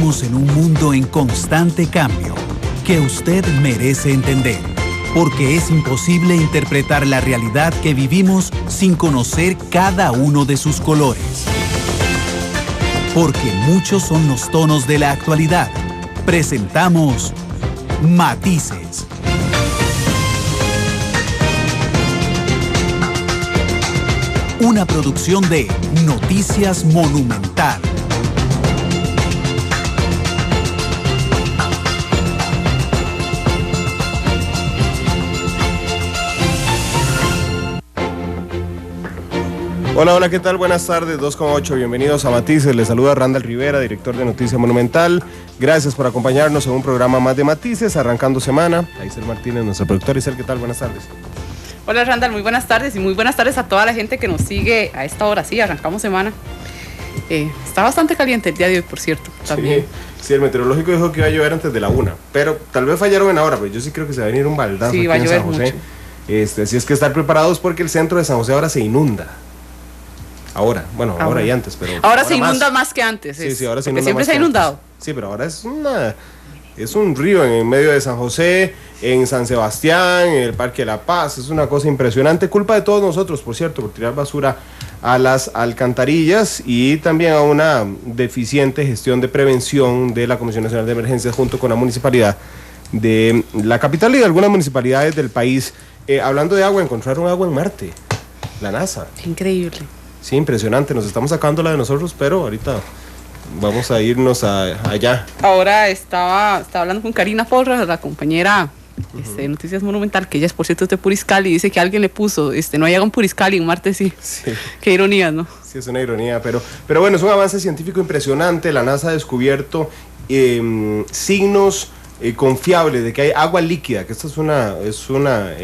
Vivimos en un mundo en constante cambio que usted merece entender, porque es imposible interpretar la realidad que vivimos sin conocer cada uno de sus colores. Porque muchos son los tonos de la actualidad. Presentamos Matices. Una producción de Noticias Monumental. Hola, hola, ¿qué tal? Buenas tardes, 2,8, bienvenidos a Matices. Les saluda Randall Rivera, director de Noticias Monumental. Gracias por acompañarnos en un programa más de Matices, arrancando semana. Aisel Martínez, nuestra productora. Aisel, ¿qué tal? Buenas tardes. Hola Randall, muy buenas tardes y muy buenas tardes a toda la gente que nos sigue a esta hora. Sí, arrancamos semana. Está bastante caliente el día de hoy, por cierto, también. Sí, el meteorológico dijo que iba a llover antes de la 1, pero tal vez fallaron en la hora, pero yo sí creo que se va a venir un baldazo sí, aquí va a en llover San José. Mucho. Así es que estar preparados porque el centro de San José ahora se inunda. Ahora y antes, pero ahora se inunda más que antes. Sí, ahora se inunda. Siempre más se ha inundado. Antes. Sí, pero ahora es un río en medio de San José, en San Sebastián, en el Parque de la Paz. Es una cosa impresionante, culpa de todos nosotros, por cierto, por tirar basura a las alcantarillas y también a una deficiente gestión de prevención de la Comisión Nacional de Emergencias junto con la municipalidad de la capital y de algunas municipalidades del país. Hablando de agua, encontraron agua en Marte, la NASA. Increíble. Sí, impresionante, nos estamos sacando la de nosotros, pero ahorita vamos a irnos allá. Ahora estaba hablando con Karina Porras, la compañera de Noticias Monumental, que ella es, por cierto, de Puriscali, y dice que alguien le puso, no hay agua en Puriscali, en Marte sí. Qué ironía, ¿no? Sí, es una ironía, pero bueno, es un avance científico impresionante. La NASA ha descubierto signos confiable de que hay agua líquida, que esta es una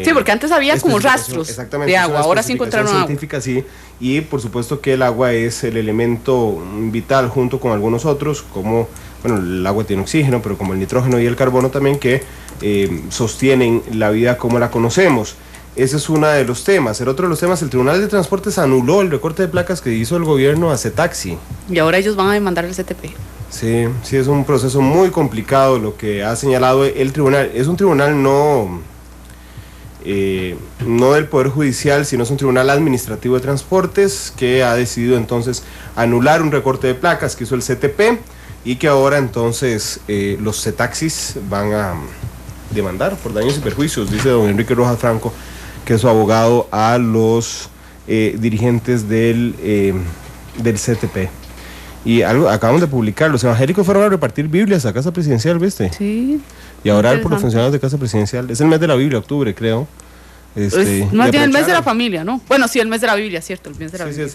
sí, porque antes había como rastros de agua, ahora sí encontraron científica, sí, y por supuesto que el agua es el elemento vital junto con algunos otros, como, bueno, el agua tiene oxígeno, pero como el nitrógeno y el carbono también, que sostienen la vida como la conocemos. Ese es uno de los temas. El otro de los temas, el Tribunal de Transportes anuló el recorte de placas que hizo el gobierno a CETAXI. Y ahora ellos van a demandar el CTP. Sí, es un proceso muy complicado lo que ha señalado el tribunal. Es un tribunal no del Poder Judicial, sino es un tribunal administrativo de transportes que ha decidido entonces anular un recorte de placas que hizo el CTP y que ahora entonces los CETAXIs van a demandar por daños y perjuicios, dice don Enrique Rojas Franco, que es su abogado, a los dirigentes del CTP. Y acabamos de publicar, los evangélicos fueron a repartir Biblias a Casa Presidencial, ¿viste? Sí. Y a orar por los funcionarios de Casa Presidencial. Es el mes de la Biblia, octubre, creo. Más bien el mes de la familia, ¿no? Bueno, sí, el mes de la Biblia, cierto, el mes de la Biblia.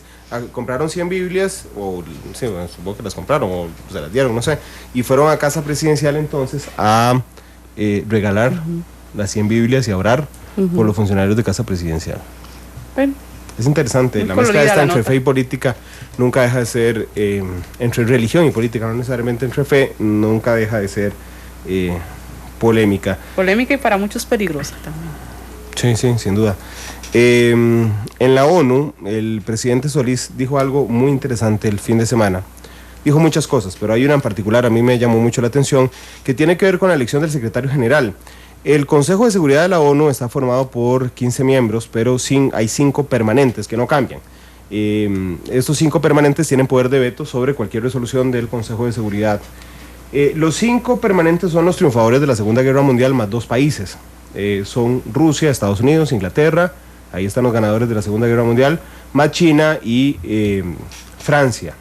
Compraron 100 Biblias, o sí, bueno, supongo que las compraron, o se las dieron, no sé. Y fueron a Casa Presidencial entonces a regalar las 100 Biblias y a orar por los funcionarios de Casa Presidencial. Bueno. Es interesante, la mezcla esta entre fe y política nunca deja de ser, entre religión y política, no necesariamente entre fe, nunca deja de ser polémica. Polémica y para muchos peligrosa también. Sí, sin duda. En la ONU, el presidente Solís dijo algo muy interesante el fin de semana. Dijo muchas cosas, pero hay una en particular, a mí me llamó mucho la atención, que tiene que ver con la elección del secretario general. El Consejo de Seguridad de la ONU está formado por 15 miembros, pero hay 5 permanentes que no cambian. Estos 5 permanentes tienen poder de veto sobre cualquier resolución del Consejo de Seguridad. Los 5 permanentes son los triunfadores de la Segunda Guerra Mundial más 2 países. Son Rusia, Estados Unidos, Inglaterra, ahí están los ganadores de la Segunda Guerra Mundial, más China y Francia.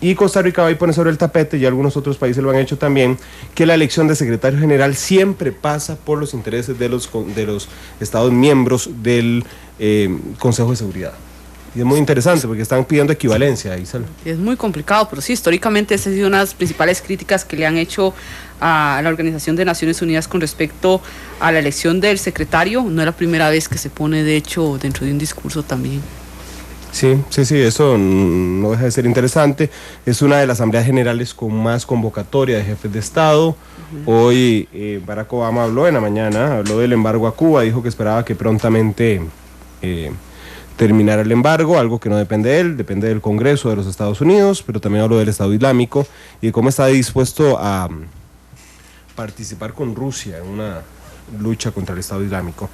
Y Costa Rica va a poner sobre el tapete, y algunos otros países lo han hecho también, que la elección de secretario general siempre pasa por los intereses de los estados miembros del Consejo de Seguridad. Y es muy interesante porque están pidiendo equivalencia, Isabel. Es muy complicado, pero sí, históricamente esa ha sido una de las principales críticas que le han hecho a la Organización de Naciones Unidas con respecto a la elección del secretario. No es la primera vez que se pone, de hecho, dentro de un discurso también. Sí, eso no deja de ser interesante. Es una de las asambleas generales con más convocatoria de jefes de Estado. Hoy Barack Obama habló en la mañana, habló del embargo a Cuba, dijo que esperaba que prontamente terminar el embargo, algo que no depende de él, depende del Congreso de los Estados Unidos, pero también hablo del Estado Islámico y de cómo está dispuesto a participar con Rusia en una lucha contra el Estado Islámico.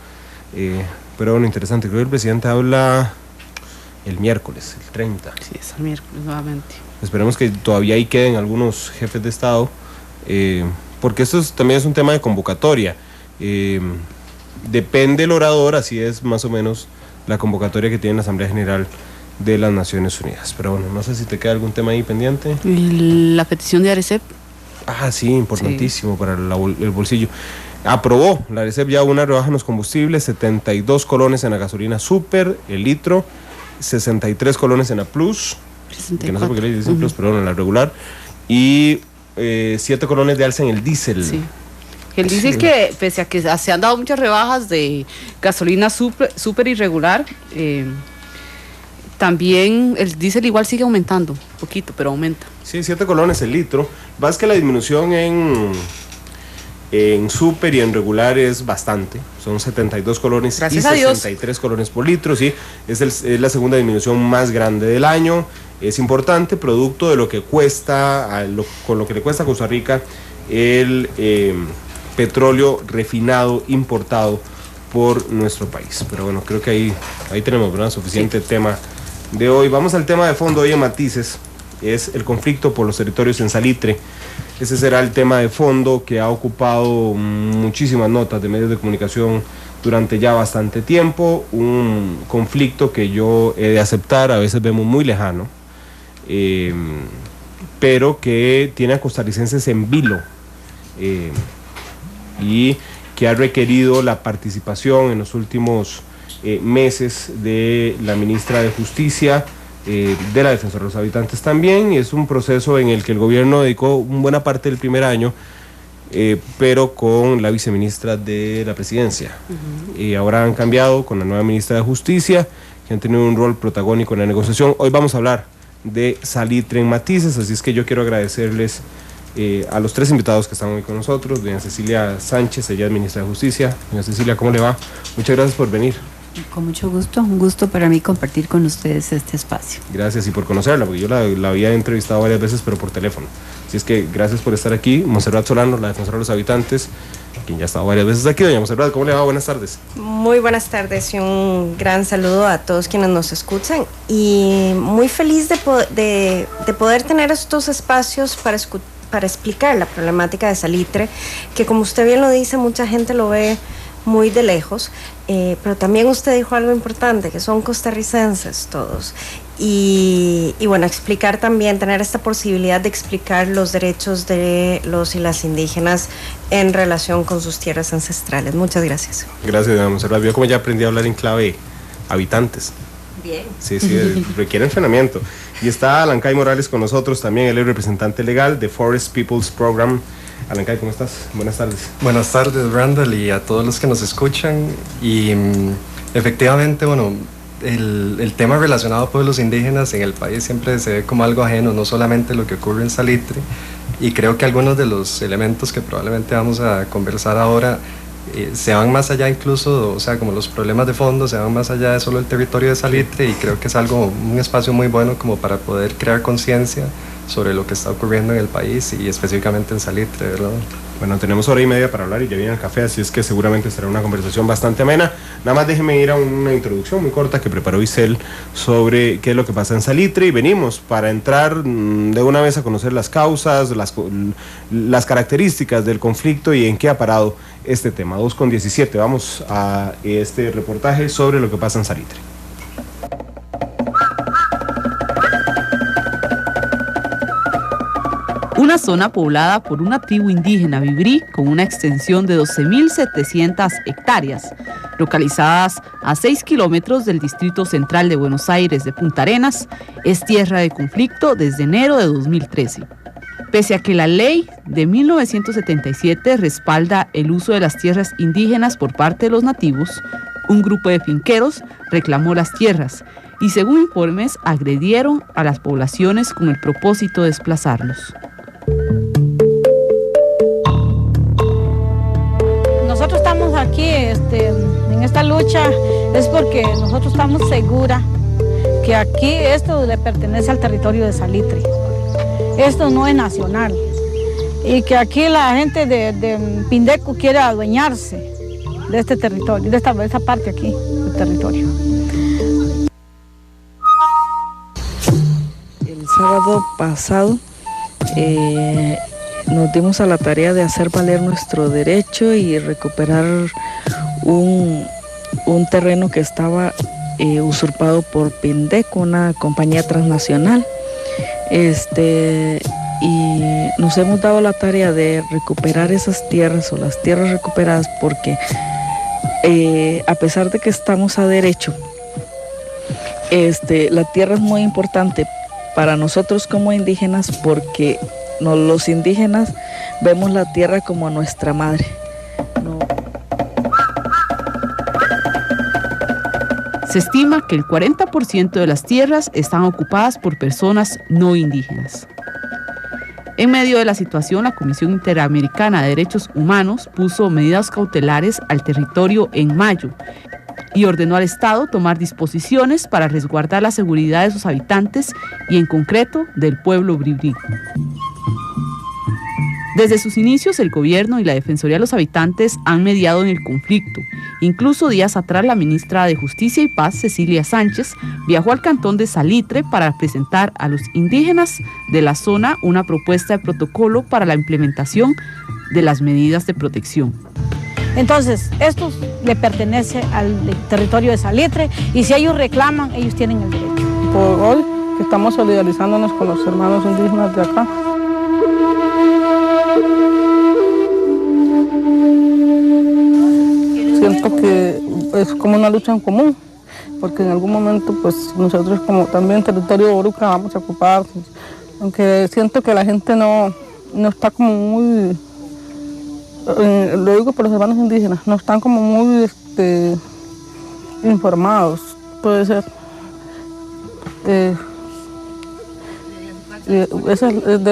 Pero bueno, interesante, creo que el presidente habla el miércoles, el 30. Sí, es el miércoles nuevamente. Esperemos que todavía ahí queden algunos jefes de Estado, porque esto también es un tema de convocatoria. Depende el orador, así es más o menos la convocatoria que tiene la Asamblea General de las Naciones Unidas. Pero bueno, no sé si te queda algún tema ahí pendiente. La petición de ARECEP. Ah, sí, importantísimo, sí, para el bolsillo. Aprobó la ARECEP ya una rebaja en los combustibles, 72 colones en la gasolina super, el litro, 63 colones en la Plus, 64. Que no sé por qué le dicen Plus, pero bueno, en la regular, y 7 colones de alza en el diésel. Sí. El diésel que, pese a que se han dado muchas rebajas de gasolina super irregular, también el diésel igual sigue aumentando, poquito, pero aumenta. Sí, 7 colones el litro. Vas que la disminución en super y en regular es bastante, son 72 colones. Gracias y a Dios. 63 colones por litro, sí, es la segunda disminución más grande del año. Es importante, producto de lo que cuesta, con lo que le cuesta a Costa Rica el petróleo refinado importado por nuestro país. Pero bueno, creo que ahí tenemos, ¿verdad?, suficiente tema de hoy. Vamos al tema de fondo hoy en Matices, es el conflicto por los territorios en Salitre. Ese será el tema de fondo que ha ocupado muchísimas notas de medios de comunicación durante ya bastante tiempo, un conflicto que yo he de aceptar, a veces vemos muy lejano, pero que tiene a costarricenses en vilo, y que ha requerido la participación en los últimos meses de la ministra de Justicia, de la Defensora de los Habitantes también, y es un proceso en el que el gobierno dedicó una buena parte del primer año, pero con la viceministra de la Presidencia. Y ahora han cambiado con la nueva ministra de Justicia, que han tenido un rol protagónico en la negociación. Hoy vamos a hablar de Salitre en Matices, así es que yo quiero agradecerles a los 3 invitados que están hoy con nosotros. Doña Cecilia Sánchez, ella es ministra de Justicia. Doña Cecilia, ¿cómo le va? Muchas gracias por venir. Con mucho gusto, un gusto para mí compartir con ustedes este espacio. Gracias, y por conocerla, porque yo la había entrevistado varias veces, pero por teléfono. Así es que gracias por estar aquí. Montserrat Solano, la Defensora de los Habitantes, quien ya ha estado varias veces aquí. Doña Montserrat, ¿cómo le va? Buenas tardes. Muy buenas tardes y un gran saludo a todos quienes nos escuchan. Y muy feliz de poder tener estos espacios para explicar la problemática de Salitre, que como usted bien lo dice, mucha gente lo ve muy de lejos, pero también usted dijo algo importante, que son costarricenses todos, y bueno, explicar también, tener esta posibilidad de explicar los derechos de los y las indígenas en relación con sus tierras ancestrales. Muchas gracias. Gracias, doña Montserrat. Vio como ya aprendí a hablar en clave habitantes. Bien. Sí, requiere entrenamiento. Y está Alancay Morales con nosotros también, él es representante legal de Forest Peoples Program. Alancay, ¿cómo estás? Buenas tardes. Buenas tardes, Randall, y a todos los que nos escuchan. Y efectivamente, bueno, el tema relacionado a pueblos indígenas en el país siempre se ve como algo ajeno, no solamente lo que ocurre en Salitre, y creo que algunos de los elementos que probablemente vamos a conversar ahora se van más allá incluso, o sea, como los problemas de fondo se van más allá de solo el territorio de Salitre, y creo que es un espacio muy bueno como para poder crear conciencia sobre lo que está ocurriendo en el país y específicamente en Salitre, ¿verdad? Bueno, tenemos hora y media para hablar y ya viene el café, así es que seguramente será una conversación bastante amena. Nada más déjeme ir a una introducción muy corta que preparó Isel sobre qué es lo que pasa en Salitre, y venimos para entrar de una vez a conocer las causas, las características del conflicto y en qué ha parado este tema. 2:17, vamos a este reportaje sobre lo que pasa en Salitre. Una zona poblada por una tribu indígena vibrí con una extensión de 12.700 hectáreas, localizadas a 6 kilómetros del Distrito Central de Buenos Aires de Punta Arenas, es tierra de conflicto desde enero de 2013. Pese a que la ley de 1977 respalda el uso de las tierras indígenas por parte de los nativos, un grupo de finqueros reclamó las tierras y, según informes, agredieron a las poblaciones con el propósito de desplazarlos. Nosotros estamos aquí en esta esta lucha es porque nosotros estamos seguras que aquí esto le pertenece al territorio de Salitre. Esto no es nacional. Y que aquí la gente de Pindeco quiere adueñarse de este territorio, de esta parte aquí del territorio. El sábado pasado nos dimos a la tarea de hacer valer nuestro derecho y recuperar un terreno que estaba usurpado por Pindeco, una compañía transnacional. Y nos hemos dado la tarea de recuperar esas tierras o las tierras recuperadas porque a pesar de que estamos a derecho, la tierra es muy importante para nosotros como indígenas porque los indígenas vemos la tierra como nuestra madre. Se estima que el 40% de las tierras están ocupadas por personas no indígenas. En medio de la situación, la Comisión Interamericana de Derechos Humanos puso medidas cautelares al territorio en mayo y ordenó al Estado tomar disposiciones para resguardar la seguridad de sus habitantes y en concreto del pueblo bribri. Desde sus inicios, el gobierno y la Defensoría de los Habitantes han mediado en el conflicto. Incluso días atrás, la ministra de Justicia y Paz, Cecilia Sánchez, viajó al cantón de Salitre para presentar a los indígenas de la zona una propuesta de protocolo para la implementación de las medidas de protección. Entonces, esto le pertenece al territorio de Salitre y si ellos reclaman, ellos tienen el derecho. Por hoy, que estamos solidarizándonos con los hermanos indígenas de acá, siento que es como una lucha en común, porque en algún momento pues nosotros como también territorio de Oruca vamos a ocupar, aunque siento que la gente no está como muy, lo digo por los hermanos indígenas, no están como muy informados, puede ser. De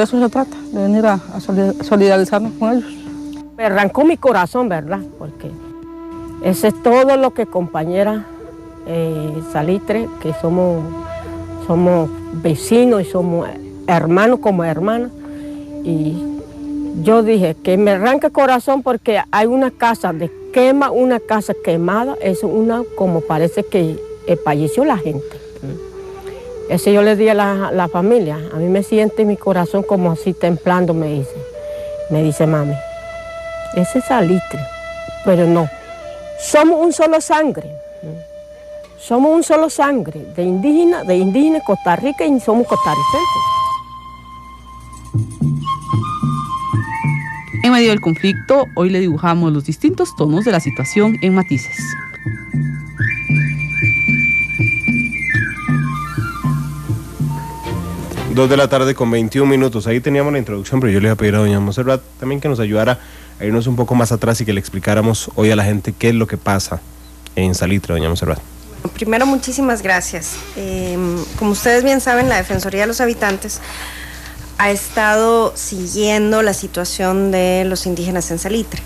eso se trata, de venir a solidarizarnos con ellos. Me arrancó mi corazón, ¿verdad? Porque eso es todo lo que compañera Salitre, que somos vecinos y somos hermanos como hermanas. Y yo dije que me arranca el corazón porque hay una casa una casa quemada, es una como parece que falleció la gente. Eso yo le di a la familia. A mí me siente mi corazón como así templando, me dice mami, ese es Salitre, pero no. Somos un solo sangre. Somos un solo sangre de indígena Costa Rica y somos costarricenses. En medio del conflicto, hoy le dibujamos los distintos tonos de la situación en matices. Dos de la tarde con 21 minutos. Ahí teníamos la introducción, pero yo le iba a pedir a doña Montserrat también que nos ayudara a irnos un poco más atrás y que le explicáramos hoy a la gente qué es lo que pasa en Salitre, doña Montserrat. Primero, muchísimas gracias. Como ustedes bien saben, la Defensoría de los Habitantes ha estado siguiendo la situación de los indígenas en Salitre.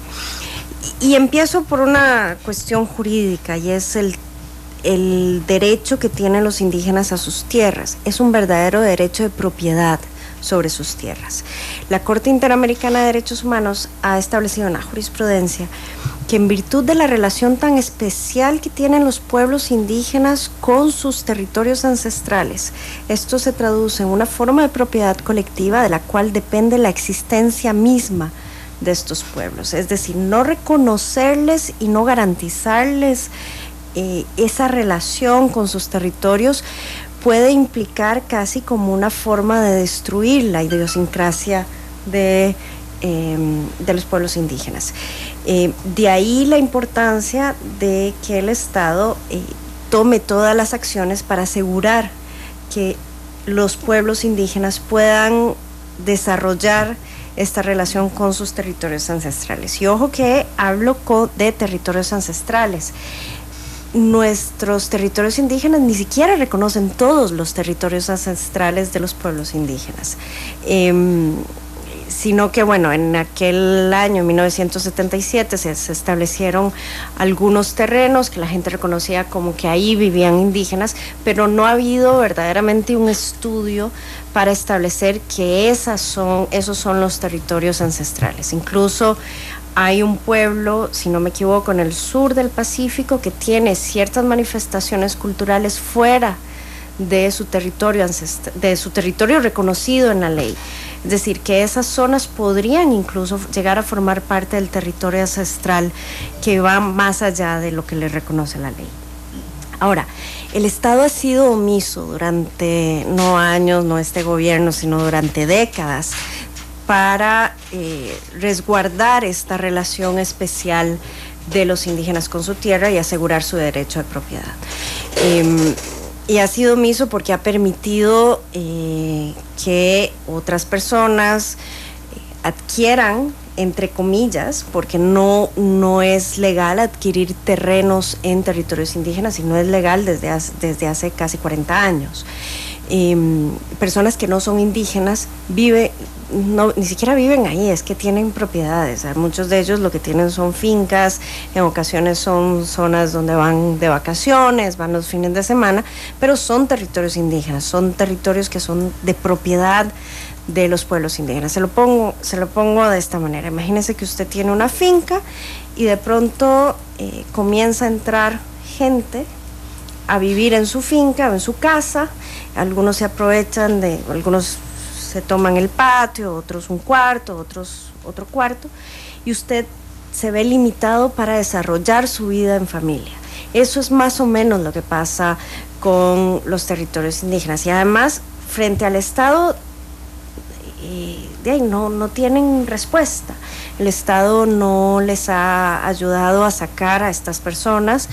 Y empiezo por una cuestión jurídica, y es el derecho que tienen los indígenas a sus tierras. Es un verdadero derecho de propiedad sobre sus tierras. La Corte Interamericana de Derechos Humanos ha establecido una jurisprudencia que en virtud de la relación tan especial que tienen los pueblos indígenas con sus territorios ancestrales, esto se traduce en una forma de propiedad colectiva de la cual depende la existencia misma de estos pueblos. Es decir, no reconocerles y no garantizarles esa relación con sus territorios puede implicar casi como una forma de destruir la idiosincrasia de los pueblos indígenas. De ahí la importancia de que el Estado tome todas las acciones para asegurar que los pueblos indígenas puedan desarrollar esta relación con sus territorios ancestrales. Y ojo que hablo de territorios ancestrales. Nuestros territorios indígenas ni siquiera reconocen todos los territorios ancestrales de los pueblos indígenas. sino que bueno, en aquel año, 1977, se establecieron algunos terrenos que la gente reconocía como que ahí vivían indígenas, pero no ha habido verdaderamente un estudio para establecer que esos son los territorios ancestrales. Incluso hay un pueblo, si no me equivoco, en el sur del Pacífico que tiene ciertas manifestaciones culturales fuera de su territorio de su territorio reconocido en la ley. Es decir, que esas zonas podrían incluso llegar a formar parte del territorio ancestral que va más allá de lo que le reconoce la ley. Ahora, el Estado ha sido omiso durante, no años, no este gobierno, sino durante décadas, para resguardar esta relación especial de los indígenas con su tierra y asegurar su derecho de propiedad. Y ha sido omiso porque ha permitido que otras personas adquieran, entre comillas, porque no es legal adquirir terrenos en territorios indígenas y no es legal desde hace casi 40 años. Personas que no son indígenas ni siquiera viven ahí, es que tienen propiedades. Muchos de ellos lo que tienen son fincas, en ocasiones son zonas donde van de vacaciones, van los fines de semana, pero son territorios indígenas, son territorios que son de propiedad de los pueblos indígenas. Se lo pongo de esta manera. Imagínese que usted tiene una finca y de pronto comienza a entrar gente a vivir en su finca o en su casa. Algunos se aprovechan algunos se toman el patio, otros un cuarto, otros otro cuarto, y usted se ve limitado para desarrollar su vida en familia. Eso es más o menos lo que pasa con los territorios indígenas. Y además, frente al Estado, no tienen respuesta. El Estado no les ha ayudado a sacar a estas personas,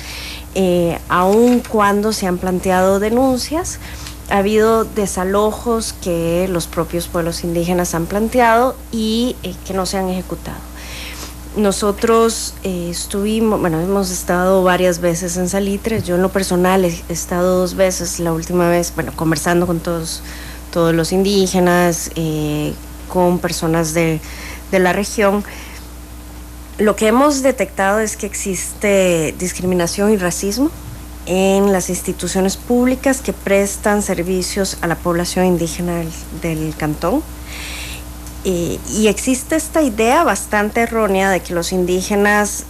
aun cuando se han planteado denuncias. Ha habido desalojos que los propios pueblos indígenas han planteado y que no se han ejecutado. Nosotros hemos estado varias veces en Salitre. Yo en lo personal he estado 2 veces, la última vez, conversando con todos los indígenas, con personas de la región. Lo que hemos detectado es que existe discriminación y racismo en las instituciones públicas que prestan servicios a la población indígena del cantón. Y existe esta idea bastante errónea de que los indígenas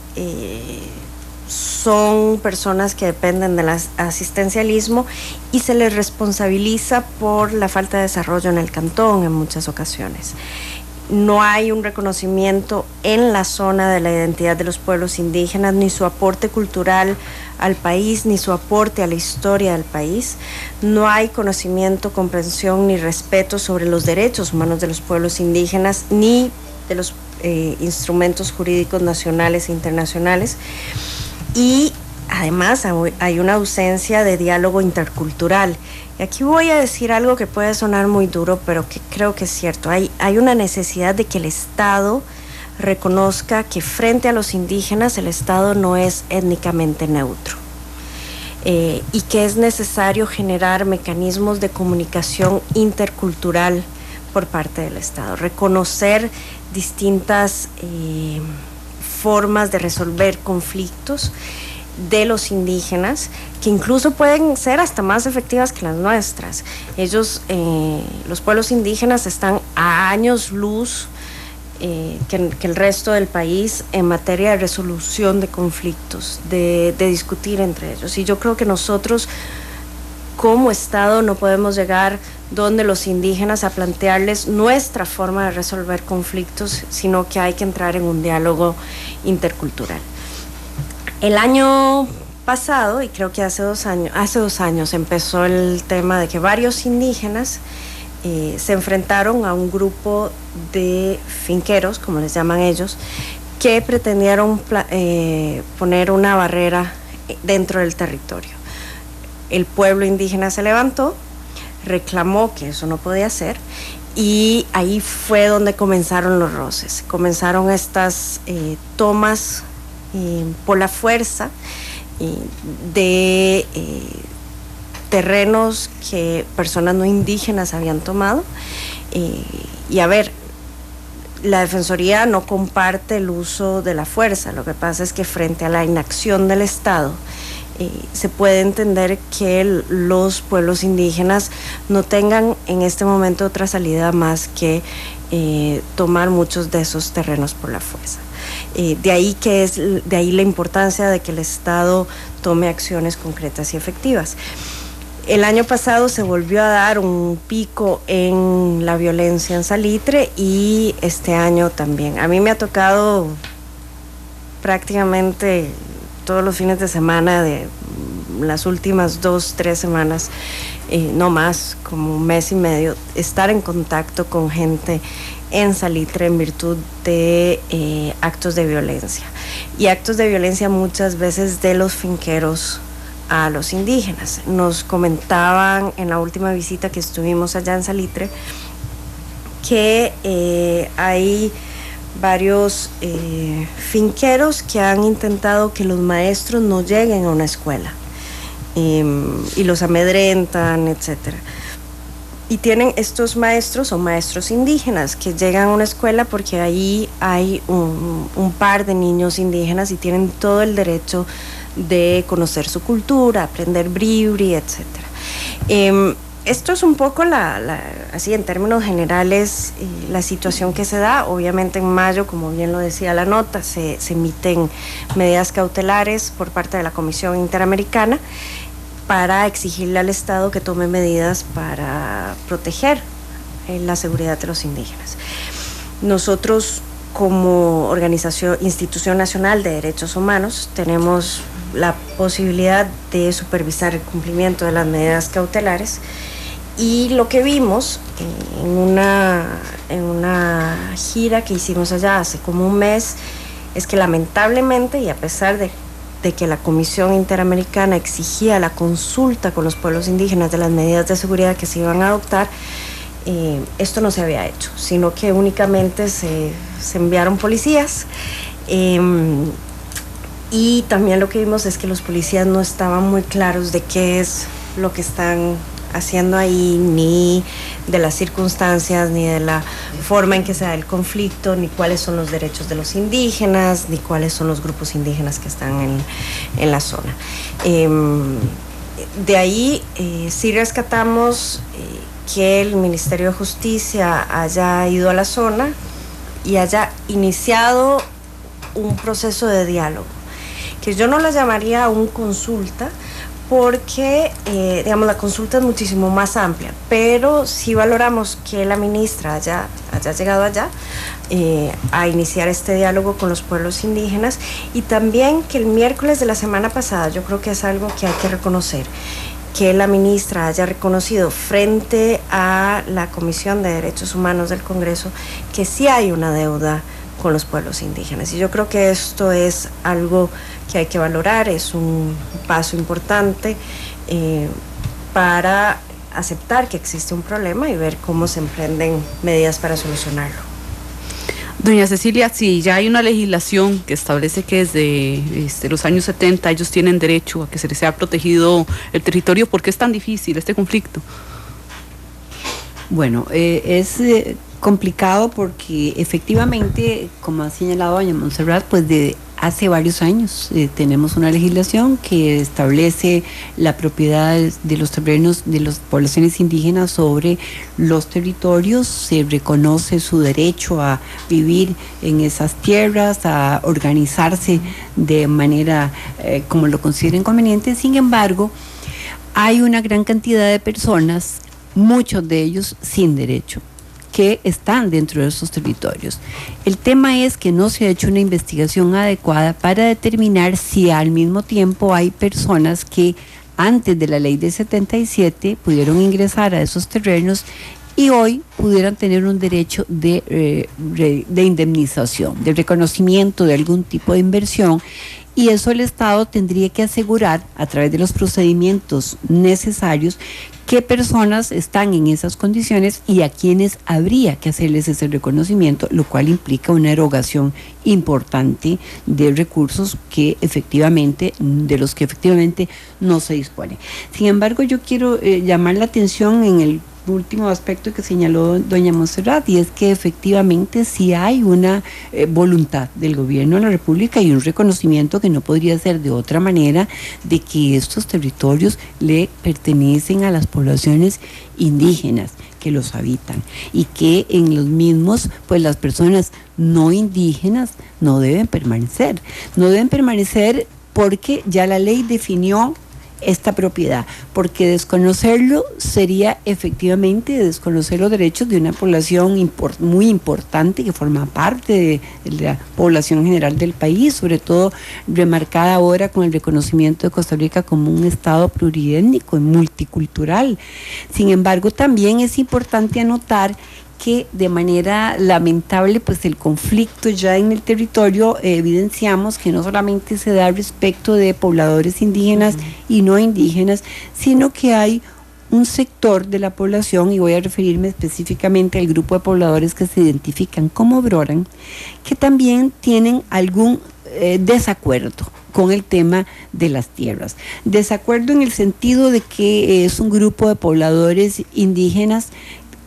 son personas que dependen del asistencialismo y se les responsabiliza por la falta de desarrollo en el cantón en muchas ocasiones. No hay un reconocimiento en la zona de la identidad de los pueblos indígenas, ni su aporte cultural al país, ni su aporte a la historia del país. No hay conocimiento, comprensión ni respeto sobre los derechos humanos de los pueblos indígenas, ni de los instrumentos jurídicos nacionales e internacionales. Y además hay una ausencia de diálogo intercultural. Y aquí voy a decir algo que puede sonar muy duro, pero que creo que es cierto. Hay una necesidad de que el Estado reconozca que frente a los indígenas el Estado no es étnicamente neutro, y que es necesario generar mecanismos de comunicación intercultural por parte del Estado, reconocer distintas formas de resolver conflictos de los indígenas, que incluso pueden ser hasta más efectivas que las nuestras. Ellos, los pueblos indígenas, están a años luz que el resto del país en materia de resolución de conflictos, de discutir entre ellos. Y yo creo que nosotros como Estado no podemos llegar donde los indígenas a plantearles nuestra forma de resolver conflictos, sino que hay que entrar en un diálogo intercultural. El año pasado, y creo que hace 2 años empezó el tema de que varios indígenas se enfrentaron a un grupo de finqueros, como les llaman ellos, que pretendieron poner una barrera dentro del territorio. El pueblo indígena se levantó, reclamó que eso no podía ser, y ahí fue donde comenzaron los roces. Comenzaron estas tomas por la fuerza de terrenos que personas no indígenas habían tomado. Y a ver, la Defensoría no comparte el uso de la fuerza. Lo que pasa es que frente a la inacción del Estado, se puede entender que los pueblos indígenas no tengan en este momento otra salida más que tomar muchos de esos terrenos por la fuerza. De ahí la importancia de que el Estado tome acciones concretas y efectivas. El año pasado se volvió a dar un pico en la violencia en Salitre y este año también. A mí me ha tocado prácticamente todos los fines de semana de las últimas 2-3 semanas, no más, como un mes y medio, estar en contacto con gente en Salitre en virtud de actos de violencia. Y actos de violencia muchas veces de los finqueros a los indígenas. Nos comentaban en la última visita que estuvimos allá en Salitre que hay varios finqueros que han intentado que los maestros no lleguen a una escuela y los amedrentan, etcétera. Y tienen estos maestros, son maestros indígenas que llegan a una escuela porque ahí hay un par de niños indígenas y tienen todo el derecho de conocer su cultura, aprender bribri, etcétera. Esto es un poco así en términos generales la situación que se da. Obviamente en mayo, como bien lo decía la nota, se emiten medidas cautelares por parte de la Comisión Interamericana para exigirle al Estado que tome medidas para proteger la seguridad de los indígenas. Nosotros, como institución nacional de derechos humanos, tenemos la posibilidad de supervisar el cumplimiento de las medidas cautelares, y lo que vimos en una gira que hicimos allá hace como un mes es que lamentablemente, y a pesar de que la Comisión Interamericana exigía la consulta con los pueblos indígenas de las medidas de seguridad que se iban a adoptar, esto no se había hecho, sino que únicamente se enviaron policías, y también lo que vimos es que los policías no estaban muy claros de qué es lo que están haciendo ahí, ni de las circunstancias, ni de la forma en que se da el conflicto, ni cuáles son los derechos de los indígenas, ni cuáles son los grupos indígenas que están en la zona. De ahí sí rescatamos que el Ministerio de Justicia haya ido a la zona y haya iniciado un proceso de diálogo, que yo no la llamaría una consulta, porque digamos la consulta es muchísimo más amplia, pero sí valoramos que la ministra haya llegado allá a iniciar este diálogo con los pueblos indígenas, y también que el miércoles de la semana pasada, yo creo que es algo que hay que reconocer, que la ministra haya reconocido frente a la Comisión de Derechos Humanos del Congreso que sí hay una deuda con los pueblos indígenas. Y yo creo que esto es algo que hay que valorar, es un paso importante para aceptar que existe un problema y ver cómo se emprenden medidas para solucionarlo. Doña Cecilia, si ya hay una legislación que establece que desde los años 70 ellos tienen derecho a que se les sea protegido el territorio, ¿por qué es tan difícil este conflicto? Bueno, es complicado porque efectivamente, como ha señalado doña Montserrat, pues de hace varios años tenemos una legislación que establece la propiedad de los terrenos de las poblaciones indígenas sobre los territorios, se reconoce su derecho a vivir en esas tierras, a organizarse de manera como lo consideren conveniente. Sin embargo, hay una gran cantidad de personas, muchos de ellos sin derecho, que están dentro de esos territorios. El tema es que no se ha hecho una investigación adecuada para determinar si al mismo tiempo hay personas que antes de la ley de 77 pudieron ingresar a esos terrenos y hoy pudieran tener un derecho de indemnización, de reconocimiento de algún tipo de inversión, y eso el Estado tendría que asegurar a través de los procedimientos necesarios qué personas están en esas condiciones y a quienes habría que hacerles ese reconocimiento, lo cual implica una erogación importante de recursos de los que efectivamente no se dispone. Sin embargo, yo quiero llamar la atención en el último aspecto que señaló doña Montserrat, y es que efectivamente sí hay una voluntad del gobierno de la República y un reconocimiento que no podría ser de otra manera de que estos territorios le pertenecen a las poblaciones indígenas que los habitan, y que en los mismos pues las personas no indígenas no deben permanecer porque ya la ley definió esta propiedad, porque desconocerlo sería efectivamente desconocer los derechos de una población muy importante que forma parte de la población general del país, sobre todo remarcada ahora con el reconocimiento de Costa Rica como un estado pluriétnico y multicultural. Sin embargo, también es importante anotar que de manera lamentable pues el conflicto ya en el territorio evidenciamos que no solamente se da respecto de pobladores indígenas y no indígenas, sino que hay un sector de la población, y voy a referirme específicamente al grupo de pobladores que se identifican como Broran, que también tienen algún desacuerdo con el tema de las tierras. Desacuerdo en el sentido de que es un grupo de pobladores indígenas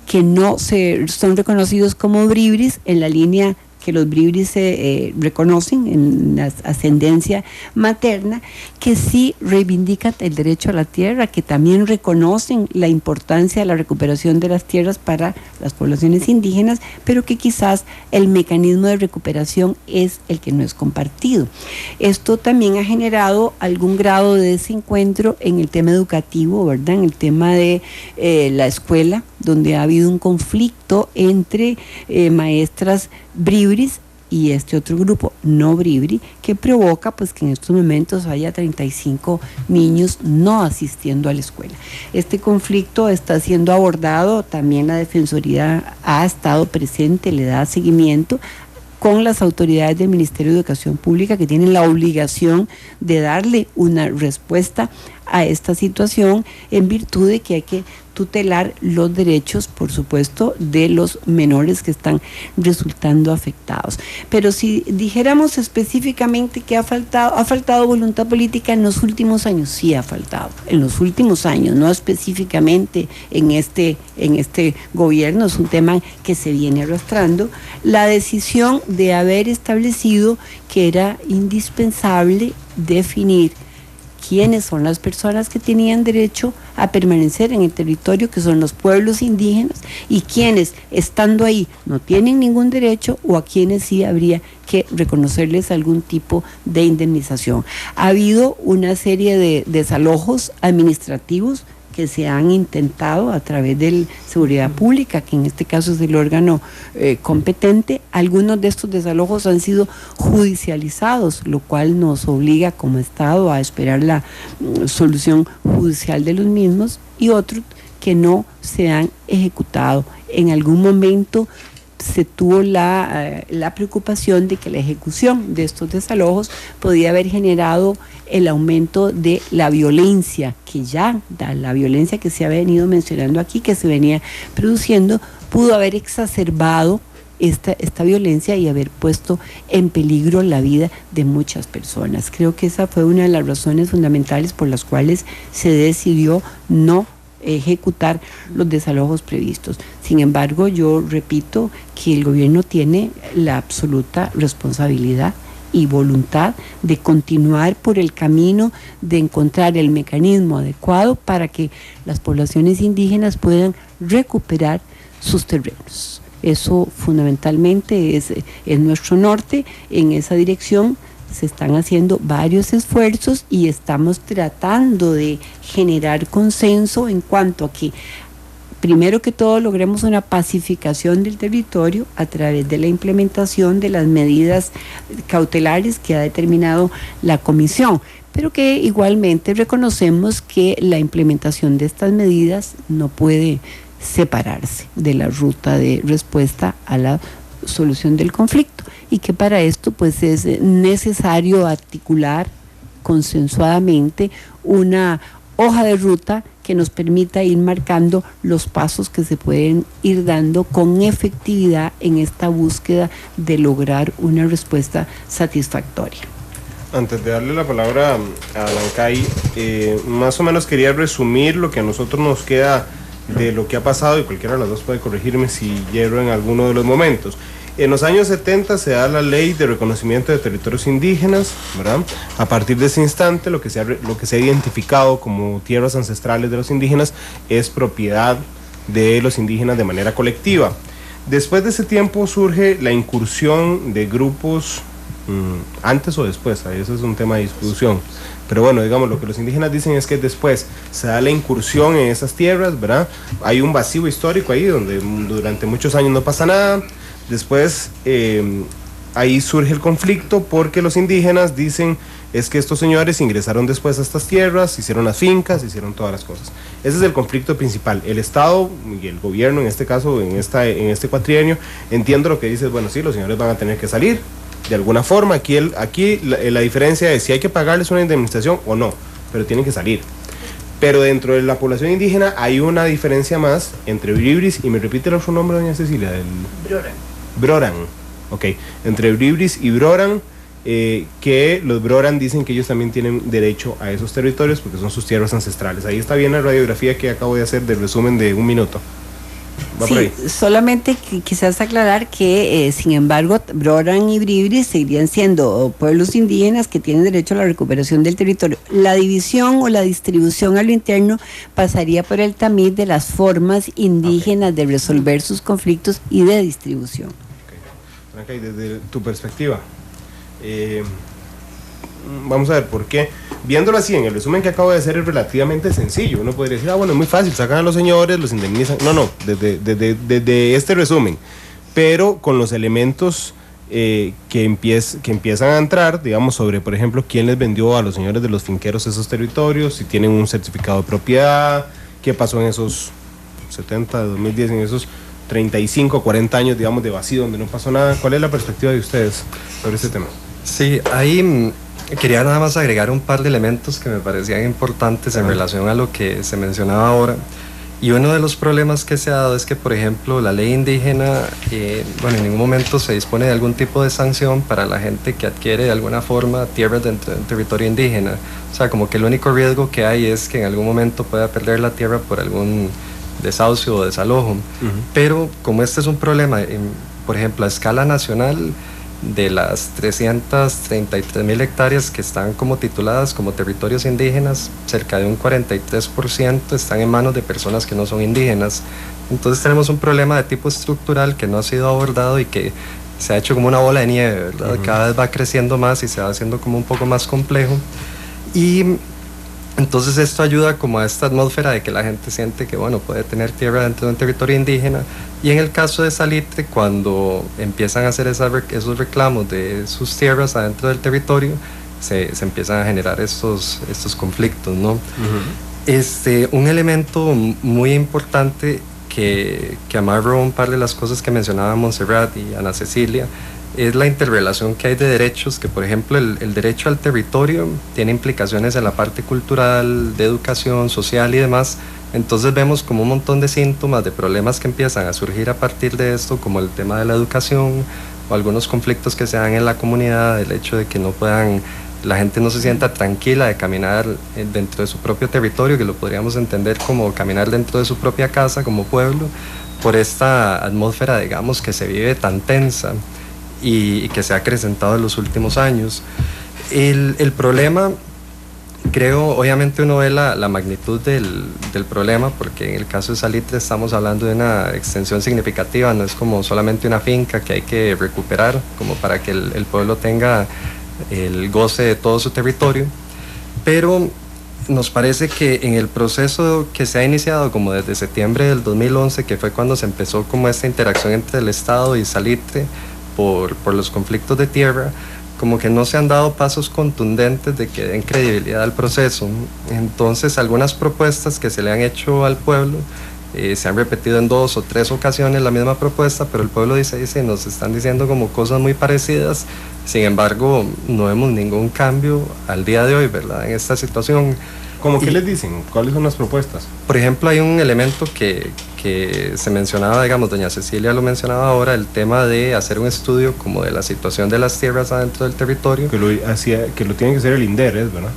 que no son reconocidos como bribris en la línea que los bribris se reconocen en la ascendencia materna, que sí reivindican el derecho a la tierra, que también reconocen la importancia de la recuperación de las tierras para las poblaciones indígenas, pero que quizás el mecanismo de recuperación es el que no es compartido. Esto también ha generado algún grado de desencuentro en el tema educativo, ¿verdad? En el tema de la escuela, donde ha habido un conflicto entre maestras bribris y este otro grupo no bribri, que provoca pues que en estos momentos haya 35 niños no asistiendo a la escuela. Este conflicto está siendo abordado, también la Defensoría ha estado presente, le da seguimiento con las autoridades del Ministerio de Educación Pública, que tienen la obligación de darle una respuesta a esta situación, en virtud de que hay que tutelar los derechos, por supuesto, de los menores que están resultando afectados. Pero si dijéramos específicamente que ha faltado voluntad política en los últimos años, sí ha faltado, en los últimos años, no específicamente en este gobierno, es un tema que se viene arrastrando, la decisión de haber establecido que era indispensable definir quiénes son las personas que tenían derecho a permanecer en el territorio, que son los pueblos indígenas, y quienes, estando ahí, no tienen ningún derecho, o a quienes sí habría que reconocerles algún tipo de indemnización. Ha habido una serie de desalojos administrativos que se han intentado a través de Seguridad Pública, que en este caso es el órgano competente. Algunos de estos desalojos han sido judicializados, lo cual nos obliga como Estado a esperar la solución judicial de los mismos, y otros que no se han ejecutado. En algún momento se tuvo la preocupación de que la ejecución de estos desalojos podía haber generado el aumento de la violencia, la violencia que se ha venido mencionando aquí, que se venía produciendo, pudo haber exacerbado esta violencia y haber puesto en peligro la vida de muchas personas. Creo que esa fue una de las razones fundamentales por las cuales se decidió no ejecutar los desalojos previstos. Sin embargo, yo repito que el gobierno tiene la absoluta responsabilidad y voluntad de continuar por el camino de encontrar el mecanismo adecuado para que las poblaciones indígenas puedan recuperar sus terrenos. Eso fundamentalmente es nuestro norte. En esa dirección se están haciendo varios esfuerzos y estamos tratando de generar consenso en cuanto a que, primero que todo, logremos una pacificación del territorio a través de la implementación de las medidas cautelares que ha determinado la comisión, pero que igualmente reconocemos que la implementación de estas medidas no puede separarse de la ruta de respuesta a la solución del conflicto, y que para esto pues es necesario articular consensuadamente una hoja de ruta que nos permita ir marcando los pasos que se pueden ir dando con efectividad en esta búsqueda de lograr una respuesta satisfactoria. Antes de darle la palabra a Lancay, más o menos quería resumir lo que a nosotros nos queda de lo que ha pasado, y cualquiera de las dos puede corregirme si hierro en alguno de los momentos. En los años 70 se da la ley de reconocimiento de territorios indígenas, ¿verdad? A partir de ese instante lo que se ha identificado como tierras ancestrales de los indígenas es propiedad de los indígenas de manera colectiva. Después de ese tiempo surge la incursión de grupos, antes o después, eso es un tema de discusión, pero bueno, digamos, lo que los indígenas dicen es que después se da la incursión en esas tierras, ¿verdad? Hay un vacío histórico ahí donde durante muchos años no pasa nada. Después ahí surge el conflicto porque los indígenas dicen es que estos señores ingresaron después a estas tierras, hicieron las fincas, hicieron todas las cosas. Ese es el conflicto principal. El Estado y el gobierno, en este caso, en este cuatrienio, entiendo lo que dice, bueno, sí, los señores van a tener que salir de alguna forma. Aquí la diferencia es si hay que pagarles una indemnización o no, pero tienen que salir. Pero dentro de la población indígena hay una diferencia más entre Bribris, y me repite el otro nombre, doña Cecilia, Broran, ok, entre Bribris y Broran, que los Broran dicen que ellos también tienen derecho a esos territorios porque son sus tierras ancestrales. Ahí está bien la radiografía que acabo de hacer del resumen de 1 minuto. Sí, solamente quizás aclarar que, sin embargo, Broran y Bribris seguirían siendo pueblos indígenas que tienen derecho a la recuperación del territorio. La división o la distribución a lo interno pasaría por el tamiz de las formas indígenas de resolver sus conflictos y de distribución. Okay. Desde tu perspectiva, vamos a ver por qué. Viéndolo así, en el resumen que acabo de hacer es relativamente sencillo. Uno podría decir, bueno, es muy fácil, sacan a los señores, los indemnizan. No, desde este resumen, pero con los elementos que empiezan a entrar, digamos, sobre, por ejemplo, quién les vendió a los señores de los finqueros esos territorios, si tienen un certificado de propiedad, qué pasó en esos 70, 2010, en esos 35, 40 años, digamos, de vacío donde no pasó nada. ¿Cuál es la perspectiva de ustedes sobre este tema? Sí, ahí quería nada más agregar un par de elementos que me parecían importantes en relación a lo que se mencionaba ahora. Y uno de los problemas que se ha dado es que, por ejemplo, la ley indígena, en ningún momento se dispone de algún tipo de sanción para la gente que adquiere de alguna forma tierras dentro de un territorio indígena. O sea, como que el único riesgo que hay es que en algún momento pueda perder la tierra por algún desahucio o desalojo. Pero como este es un problema, por ejemplo, a escala nacional, de las 333.000 hectáreas que están como tituladas como territorios indígenas, cerca de un 43% están en manos de personas que no son indígenas. Entonces tenemos un problema de tipo estructural que no ha sido abordado y que se ha hecho como una bola de nieve, ¿verdad? Cada vez va creciendo más y se va haciendo como un poco más complejo. Y entonces esto ayuda como a esta atmósfera de que la gente siente que, bueno, puede tener tierra dentro de un territorio indígena. Y en el caso de Salitre, cuando empiezan a hacer esos reclamos de sus tierras adentro del territorio, se empiezan a generar estos conflictos, ¿no? Un elemento muy importante que amarro un par de las cosas que mencionaba Montserrat y Ana Cecilia, es la interrelación que hay de derechos, que por ejemplo el derecho al territorio tiene implicaciones en la parte cultural, de educación, social y demás. Entonces vemos como un montón de síntomas de problemas que empiezan a surgir a partir de esto, como el tema de la educación o algunos conflictos que se dan en la comunidad, el hecho de que la gente no se sienta tranquila de caminar dentro de su propio territorio, que lo podríamos entender como caminar dentro de su propia casa como pueblo, por esta atmósfera, digamos, que se vive tan tensa y que se ha acrecentado en los últimos años. El problema, creo, obviamente uno ve la magnitud del problema, porque en el caso de Salitre estamos hablando de una extensión significativa, no es como solamente una finca que hay que recuperar como para que el pueblo tenga el goce de todo su territorio, pero nos parece que en el proceso que se ha iniciado como desde septiembre del 2011, que fue cuando se empezó como esta interacción entre el Estado y Salitre por los conflictos de tierra, como que no se han dado pasos contundentes de que den credibilidad al proceso. Entonces algunas propuestas que se le han hecho al pueblo se han repetido en 2 o 3 ocasiones la misma propuesta, pero el pueblo dice, nos están diciendo como cosas muy parecidas. Sin embargo, no vemos ningún cambio al día de hoy, ¿verdad?, en esta situación. ¿Cómo qué les dicen? ¿Cuáles son las propuestas? Por ejemplo, hay un elemento que se mencionaba, digamos, doña Cecilia lo mencionaba ahora, el tema de hacer un estudio como de la situación de las tierras adentro del territorio. Que lo tiene que hacer el INDER, ¿verdad?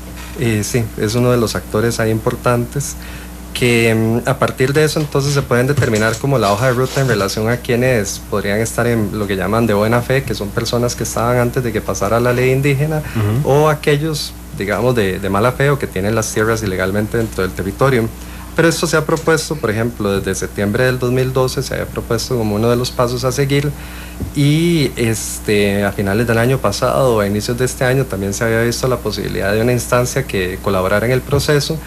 Sí, es uno de los actores ahí importantes. que a partir de eso entonces se pueden determinar como la hoja de ruta en relación a quienes podrían estar en lo que llaman de buena fe, que son personas que estaban antes de que pasara la ley indígena, o aquellos, digamos, de mala fe o que tienen las tierras ilegalmente dentro del territorio. Pero esto se ha propuesto, por ejemplo, desde septiembre del 2012 se había propuesto como uno de los pasos a seguir, y a finales del año pasado o a inicios de este año también se había visto la posibilidad de una instancia que colaborara en el proceso,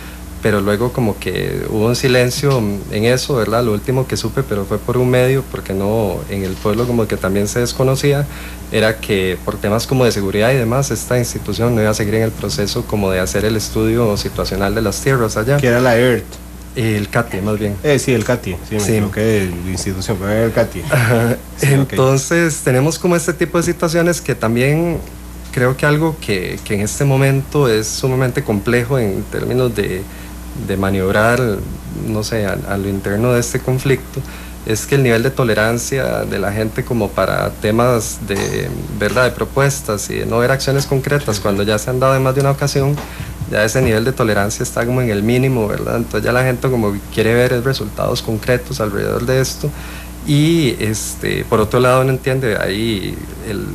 pero luego como que hubo un silencio en eso, ¿verdad? Lo último que supe, pero fue por un medio, porque no, en el pueblo como que también se desconocía, era que por temas como de seguridad y demás, esta institución no iba a seguir en el proceso como de hacer el estudio situacional de las tierras allá. Que era la ERT. El CATI, más bien. Sí, el CATI, sí, me equivoqué de la institución, pero era el CATI. Sí, entonces, tenemos como este tipo de situaciones que también creo que algo que en este momento es sumamente complejo en términos de maniobrar, no sé, a lo interno de este conflicto, es que el nivel de tolerancia de la gente como para temas de verdad, de propuestas y de no ver acciones concretas cuando ya se han dado en más de una ocasión, ya ese nivel de tolerancia está como en el mínimo, ¿verdad? Entonces ya la gente como quiere ver resultados concretos alrededor de esto, y por otro lado no entiende ahí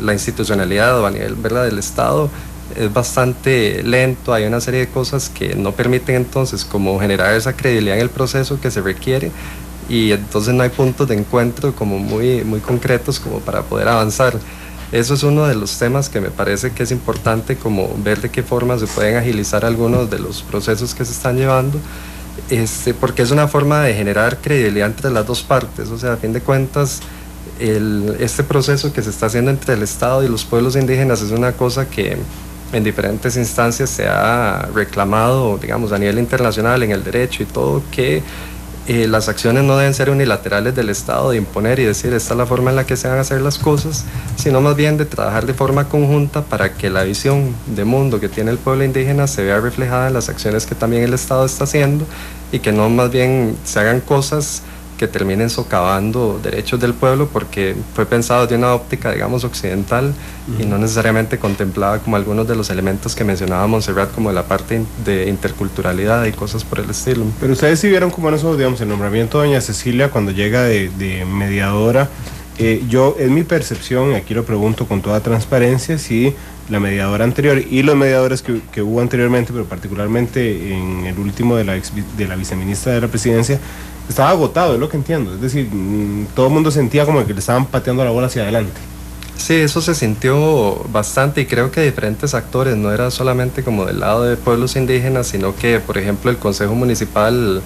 la institucionalidad o a nivel, ¿verdad?, del Estado es bastante lento, hay una serie de cosas que no permiten entonces como generar esa credibilidad en el proceso que se requiere, y entonces no hay puntos de encuentro como muy, muy concretos como para poder avanzar. Eso es uno de los temas que me parece que es importante como ver de qué forma se pueden agilizar algunos de los procesos que se están llevando, porque es una forma de generar credibilidad entre las dos partes. O sea, a fin de cuentas, este proceso que se está haciendo entre el Estado y los pueblos indígenas es una cosa que en diferentes instancias se ha reclamado, digamos, a nivel internacional, en el derecho y todo, que las acciones no deben ser unilaterales del Estado, de imponer y decir esta es la forma en la que se van a hacer las cosas, sino más bien de trabajar de forma conjunta para que la visión de mundo que tiene el pueblo indígena se vea reflejada en las acciones que también el Estado está haciendo, y que no más bien se hagan cosas que terminen socavando derechos del pueblo, porque fue pensado de una óptica, digamos, occidental, y no necesariamente contemplaba como algunos de los elementos que mencionaba Montserrat, como la parte de interculturalidad y cosas por el estilo. Pero ustedes sí vieron como en eso, digamos, el nombramiento de doña Cecilia cuando llega de mediadora. Yo, en mi percepción, aquí lo pregunto con toda transparencia, si la mediadora anterior y los mediadores que hubo anteriormente, pero particularmente en el último de la viceministra de la presidencia, estaba agotado, es lo que entiendo. Es decir, todo el mundo sentía como que le estaban pateando la bola hacia adelante. Sí, eso se sintió bastante, y creo que diferentes actores, no era solamente como del lado de pueblos indígenas, sino que, por ejemplo, el Consejo Municipal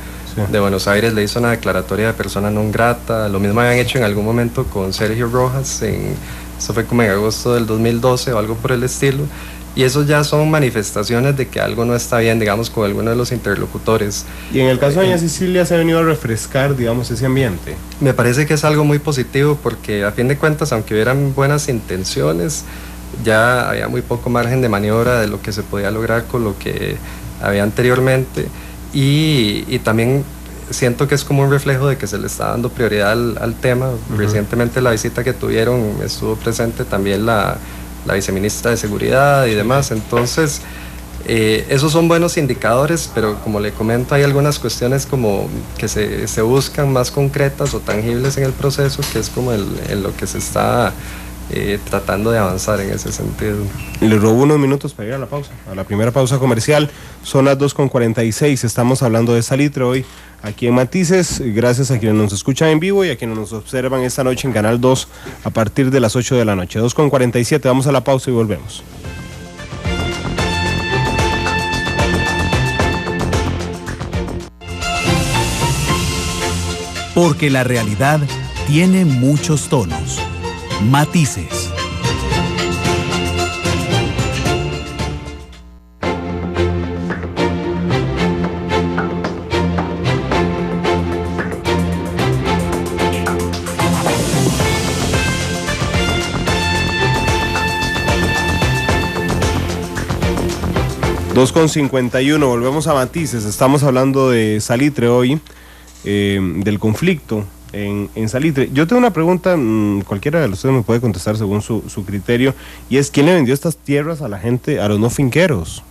de Buenos Aires le hizo una declaratoria de persona non grata. Lo mismo habían hecho en algún momento con Sergio Rojas, eso fue como en agosto del 2012 o algo por el estilo. Y eso ya son manifestaciones de que algo no está bien, digamos, con alguno de los interlocutores. Y en el caso de doña Cecilia se ha venido a refrescar, digamos, ese ambiente. Me parece que es algo muy positivo, porque a fin de cuentas, aunque hubieran buenas intenciones, ya había muy poco margen de maniobra de lo que se podía lograr con lo que había anteriormente, y también siento que es como un reflejo de que se le está dando prioridad al tema. Recientemente la visita que tuvieron estuvo presente también la viceministra de Seguridad y demás, entonces esos son buenos indicadores, pero como le comento, hay algunas cuestiones como que se buscan más concretas o tangibles en el proceso, que es como en lo que se está tratando de avanzar en ese sentido. Le robo unos minutos para ir a la pausa, a la primera pausa comercial. Son las 2:46, estamos hablando de Salitre hoy aquí en Matices, gracias a quienes nos escuchan en vivo y a quienes nos observan esta noche en Canal 2 a partir de las 8 de la noche. 2:47, vamos a la pausa y volvemos. Porque la realidad tiene muchos tonos. Matices. (2:51), volvemos a Matices. Estamos hablando de Salitre hoy, del conflicto en Salitre. Yo tengo una pregunta, cualquiera de ustedes me puede contestar según su criterio, y es: ¿quién le vendió estas tierras a la gente, a los no finqueros?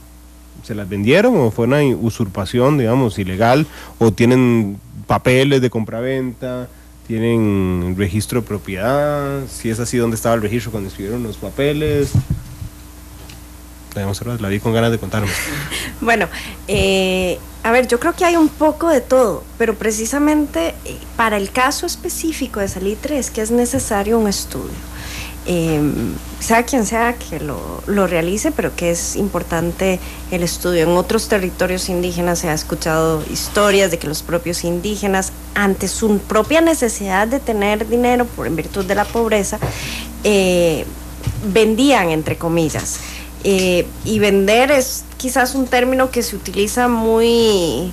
¿Se las vendieron o fue una usurpación, digamos, ilegal? ¿O tienen papeles de compraventa? ¿Tienen registro de propiedad? Si es así, ¿dónde estaba el registro cuando escribieron los papeles? La vi con ganas de contarme. Bueno, a ver, yo creo que hay un poco de todo, pero precisamente para el caso específico de Salitre es que es necesario un estudio. Sea quien sea que lo realice, pero que es importante el estudio. En otros territorios indígenas se ha escuchado historias de que los propios indígenas, ante su propia necesidad de tener dinero en virtud de la pobreza, vendían, entre comillas. Y vender es quizás un término que se utiliza muy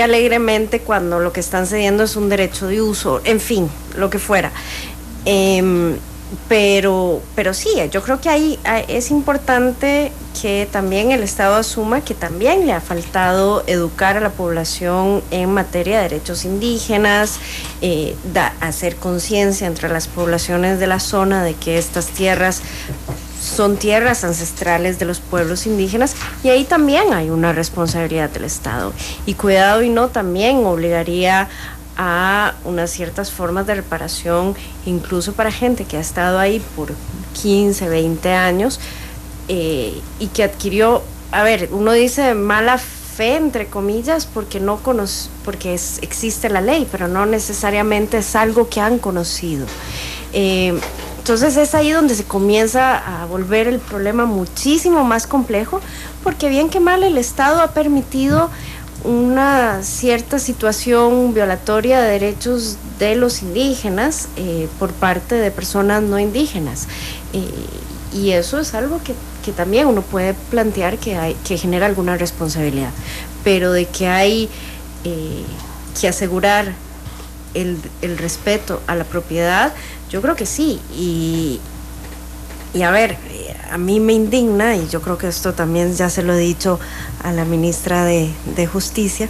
alegremente cuando lo que están cediendo es un derecho de uso, en fin, lo que fuera. Pero sí, yo creo que ahí es importante que también el Estado asuma que también le ha faltado educar a la población en materia de derechos indígenas, hacer conciencia entre las poblaciones de la zona de que estas tierras son tierras ancestrales de los pueblos indígenas, y ahí también hay una responsabilidad del Estado. Y cuidado y no también obligaría a unas ciertas formas de reparación, incluso para gente que ha estado ahí por 15, 20 años y que adquirió, a ver, uno dice mala fe, entre comillas, porque no porque existe la ley, pero no necesariamente es algo que han conocido. Entonces es ahí donde se comienza a volver el problema muchísimo más complejo, porque bien que mal el Estado ha permitido una cierta situación violatoria de derechos de los indígenas por parte de personas no indígenas. Y eso es algo que también uno puede plantear que genera alguna responsabilidad, pero de que hay que asegurar el respeto a la propiedad, yo creo que sí. Y a ver, a mí me indigna, y yo creo que esto también ya se lo he dicho a la ministra de Justicia,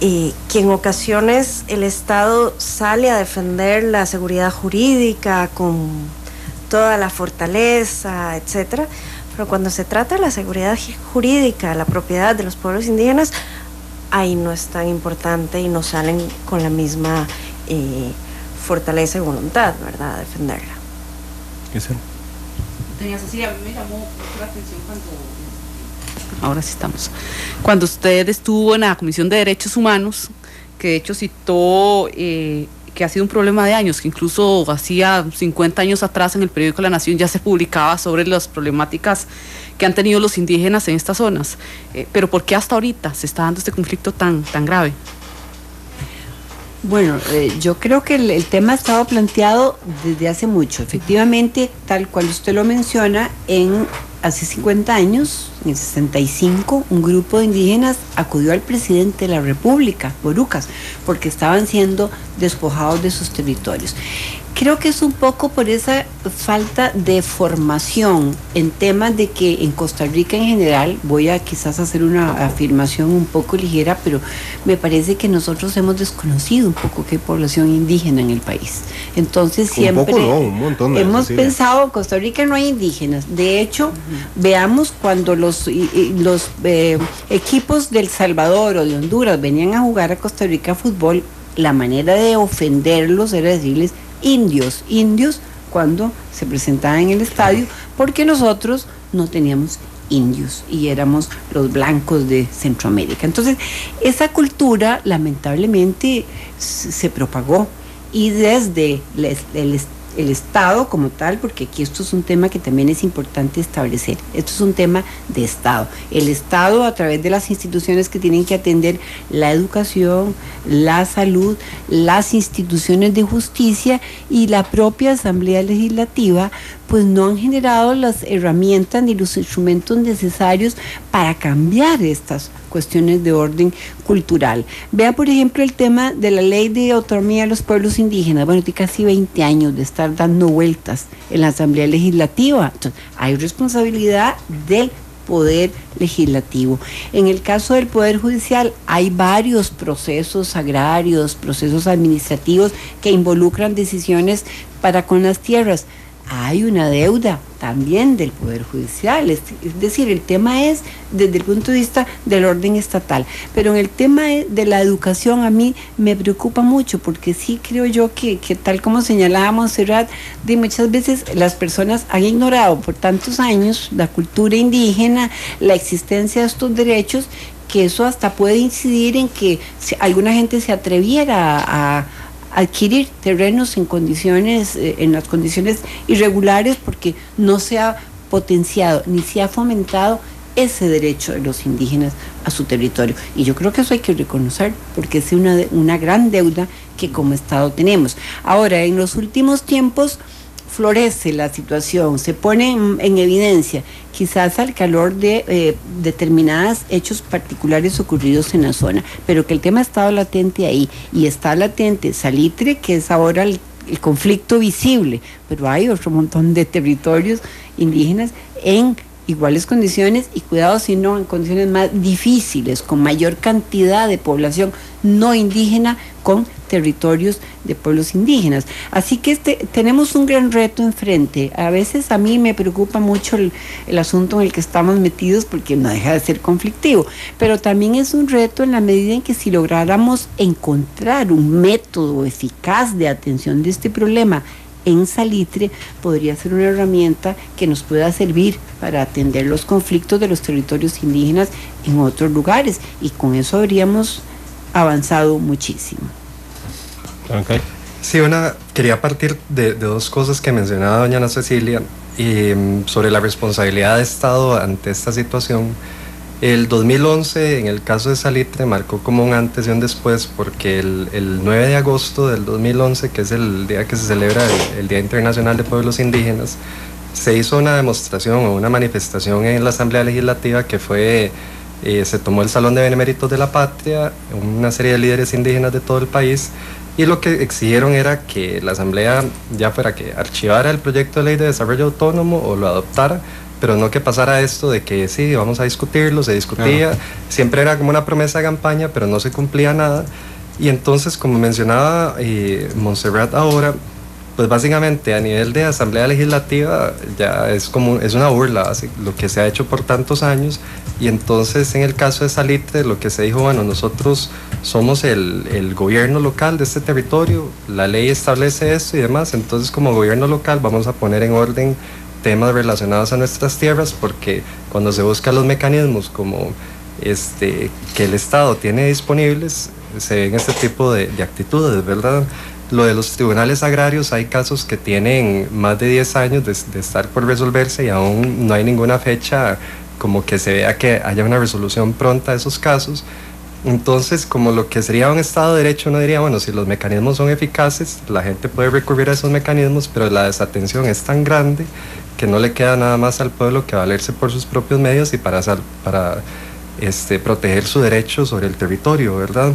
que en ocasiones el Estado sale a defender la seguridad jurídica con toda la fortaleza, etcétera, pero cuando se trata de la seguridad jurídica, la propiedad de los pueblos indígenas, ahí no es tan importante y no salen con la misma fortaleza y voluntad, ¿verdad?, a defenderla. ¿Qué es? Doña Cecilia, a mí me llamó mucho la atención ahora sí estamos, cuando usted estuvo en la Comisión de Derechos Humanos, que de hecho citó que ha sido un problema de años, que incluso hacía 50 años atrás en el periódico La Nación ya se publicaba sobre las problemáticas que han tenido los indígenas en estas zonas, pero ¿por qué hasta ahorita se está dando este conflicto tan grave? Bueno, yo creo que el tema ha estado planteado desde hace mucho. Efectivamente, tal cual usted lo menciona, hace 50 años, en el 65, un grupo de indígenas acudió al presidente de la República, Borucas, porque estaban siendo despojados de sus territorios. Creo que es un poco por esa falta de formación en temas de que en Costa Rica en general, voy a quizás hacer una afirmación un poco ligera, pero me parece que nosotros hemos desconocido un poco que hay población indígena en el país. Entonces siempre un poco, no, un montón de hemos pensado, en Costa Rica no hay indígenas. De hecho, veamos cuando los equipos de El Salvador o de Honduras venían a jugar a Costa Rica fútbol, la manera de ofenderlos era decirles indios cuando se presentaban en el estadio, porque nosotros no teníamos indios y éramos los blancos de Centroamérica. Entonces, esa cultura lamentablemente se propagó, y desde el Estado como tal, porque aquí esto es un tema que también es importante establecer, esto es un tema de Estado. El Estado, a través de las instituciones que tienen que atender la educación, la salud, las instituciones de justicia y la propia Asamblea Legislativa, pues no han generado las herramientas ni los instrumentos necesarios para cambiar estas cuestiones de orden cultural. Vea, por ejemplo, el tema de la ley de autonomía de los pueblos indígenas. Bueno, tiene casi 20 años de estar dando vueltas en la Asamblea Legislativa. Entonces, hay responsabilidad del Poder Legislativo. En el caso del Poder Judicial, hay varios procesos agrarios, procesos administrativos que involucran decisiones para con las tierras. hay una deuda también del Poder Judicial, es decir, el tema es desde el punto de vista del orden estatal, pero en el tema de la educación a mí me preocupa mucho, porque sí creo yo que tal como señalaba Montserrat, de muchas veces las personas han ignorado por tantos años la cultura indígena, la existencia de estos derechos, que eso hasta puede incidir en que si alguna gente se atreviera a adquirir terrenos en las condiciones irregulares, porque no se ha potenciado ni se ha fomentado ese derecho de los indígenas a su territorio. Y yo creo que eso hay que reconocer, porque es una gran deuda que como Estado tenemos. Ahora, en los últimos tiempos florece la situación, se pone en evidencia, quizás al calor de determinados hechos particulares ocurridos en la zona, pero que el tema ha estado latente ahí, y está latente Salitre, que es ahora el conflicto visible, pero hay otro montón de territorios indígenas en iguales condiciones, y cuidado si no en condiciones más difíciles, con mayor cantidad de población no indígena, con territorios de pueblos indígenas. Así que tenemos un gran reto enfrente. A veces a mí me preocupa mucho el asunto en el que estamos metidos, porque no deja de ser conflictivo, pero también es un reto en la medida en que si lográramos encontrar un método eficaz de atención de este problema en Salitre, podría ser una herramienta que nos pueda servir para atender los conflictos de los territorios indígenas en otros lugares, y con eso habríamos avanzado muchísimo. Okay. Sí, quería partir de dos cosas que mencionaba doña Ana Cecilia sobre la responsabilidad de Estado ante esta situación. El 2011, en el caso de Salitre, marcó como un antes y un después, porque el 9 de agosto del 2011, que es el día que se celebra el Día Internacional de Pueblos Indígenas, se hizo una demostración o una manifestación en la Asamblea Legislativa que fue... se tomó el Salón de Beneméritos de la Patria, una serie de líderes indígenas de todo el país, y lo que exigieron era que la Asamblea ya fuera que archivara el proyecto de ley de desarrollo autónomo o lo adoptara, pero no que pasara esto de que sí, vamos a discutirlo, se discutía, siempre era como una promesa de campaña, pero no se cumplía nada. Y entonces, como mencionaba Montserrat ahora, pues básicamente a nivel de Asamblea Legislativa ya es una burla, así, lo que se ha hecho por tantos años. Y entonces en el caso de Salitre lo que se dijo, bueno, nosotros somos el gobierno local de este territorio, la ley establece esto y demás, entonces como gobierno local vamos a poner en orden temas relacionados a nuestras tierras, porque cuando se buscan los mecanismos como que el Estado tiene disponibles, se ven este tipo de actitudes, ¿verdad? Lo de los tribunales agrarios, hay casos que tienen más de 10 años de estar por resolverse y aún no hay ninguna fecha como que se vea que haya una resolución pronta de esos casos. Entonces, como lo que sería un Estado de Derecho, uno diría, bueno, si los mecanismos son eficaces, la gente puede recurrir a esos mecanismos, pero la desatención es tan grande que no le queda nada más al pueblo que valerse por sus propios medios y para proteger su derecho sobre el territorio, ¿verdad?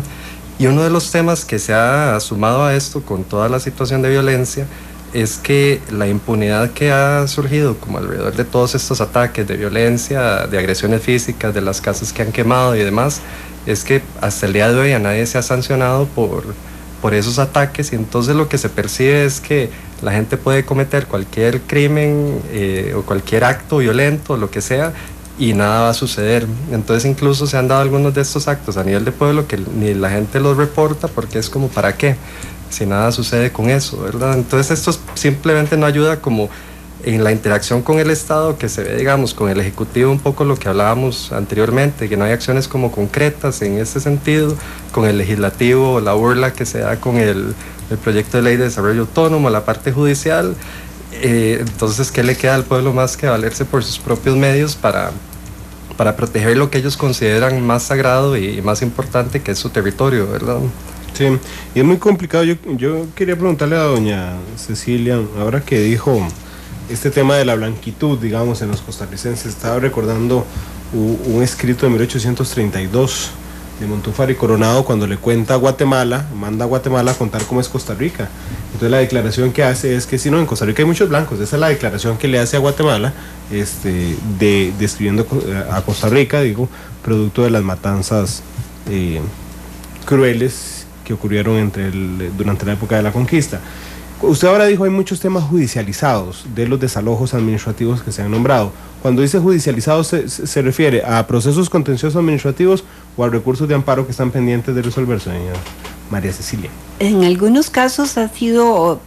Y uno de los temas que se ha sumado a esto con toda la situación de violencia es que la impunidad que ha surgido como alrededor de todos estos ataques de violencia, de agresiones físicas, de las casas que han quemado y demás, es que hasta el día de hoy a nadie se ha sancionado por esos ataques, y entonces lo que se percibe es que la gente puede cometer cualquier crimen o cualquier acto violento, lo que sea, y nada va a suceder. Entonces incluso se han dado algunos de estos actos a nivel de pueblo que ni la gente los reporta, porque es como ¿para qué? Si nada sucede con eso, ¿verdad? Entonces esto simplemente no ayuda como en la interacción con el Estado, que se ve, digamos, con el Ejecutivo un poco lo que hablábamos anteriormente, que no hay acciones como concretas en ese sentido, con el Legislativo, la burla que se da con el proyecto de ley de desarrollo autónomo, la parte judicial. Entonces, ¿qué le queda al pueblo más que valerse por sus propios medios para proteger lo que ellos consideran más sagrado y más importante, que es su territorio, ¿verdad? Sí, y es muy complicado. Yo quería preguntarle a doña Cecilia, ahora que dijo este tema de la blanquitud, digamos, en los costarricenses, estaba recordando un escrito de 1832 de Montúfar y Coronado, cuando le cuenta a Guatemala, manda a Guatemala a contar cómo es Costa Rica. Entonces la declaración que hace es que si no, en Costa Rica hay muchos blancos. Esa es la declaración que le hace a Guatemala, describiendo a Costa Rica, digo, producto de las matanzas crueles que ocurrieron durante la época de la conquista. Usted ahora dijo hay muchos temas judicializados de los desalojos administrativos que se han nombrado. Cuando dice judicializados, ¿se refiere a procesos contenciosos administrativos o a recursos de amparo que están pendientes de resolverse, doña María Cecilia? En algunos casos ha sido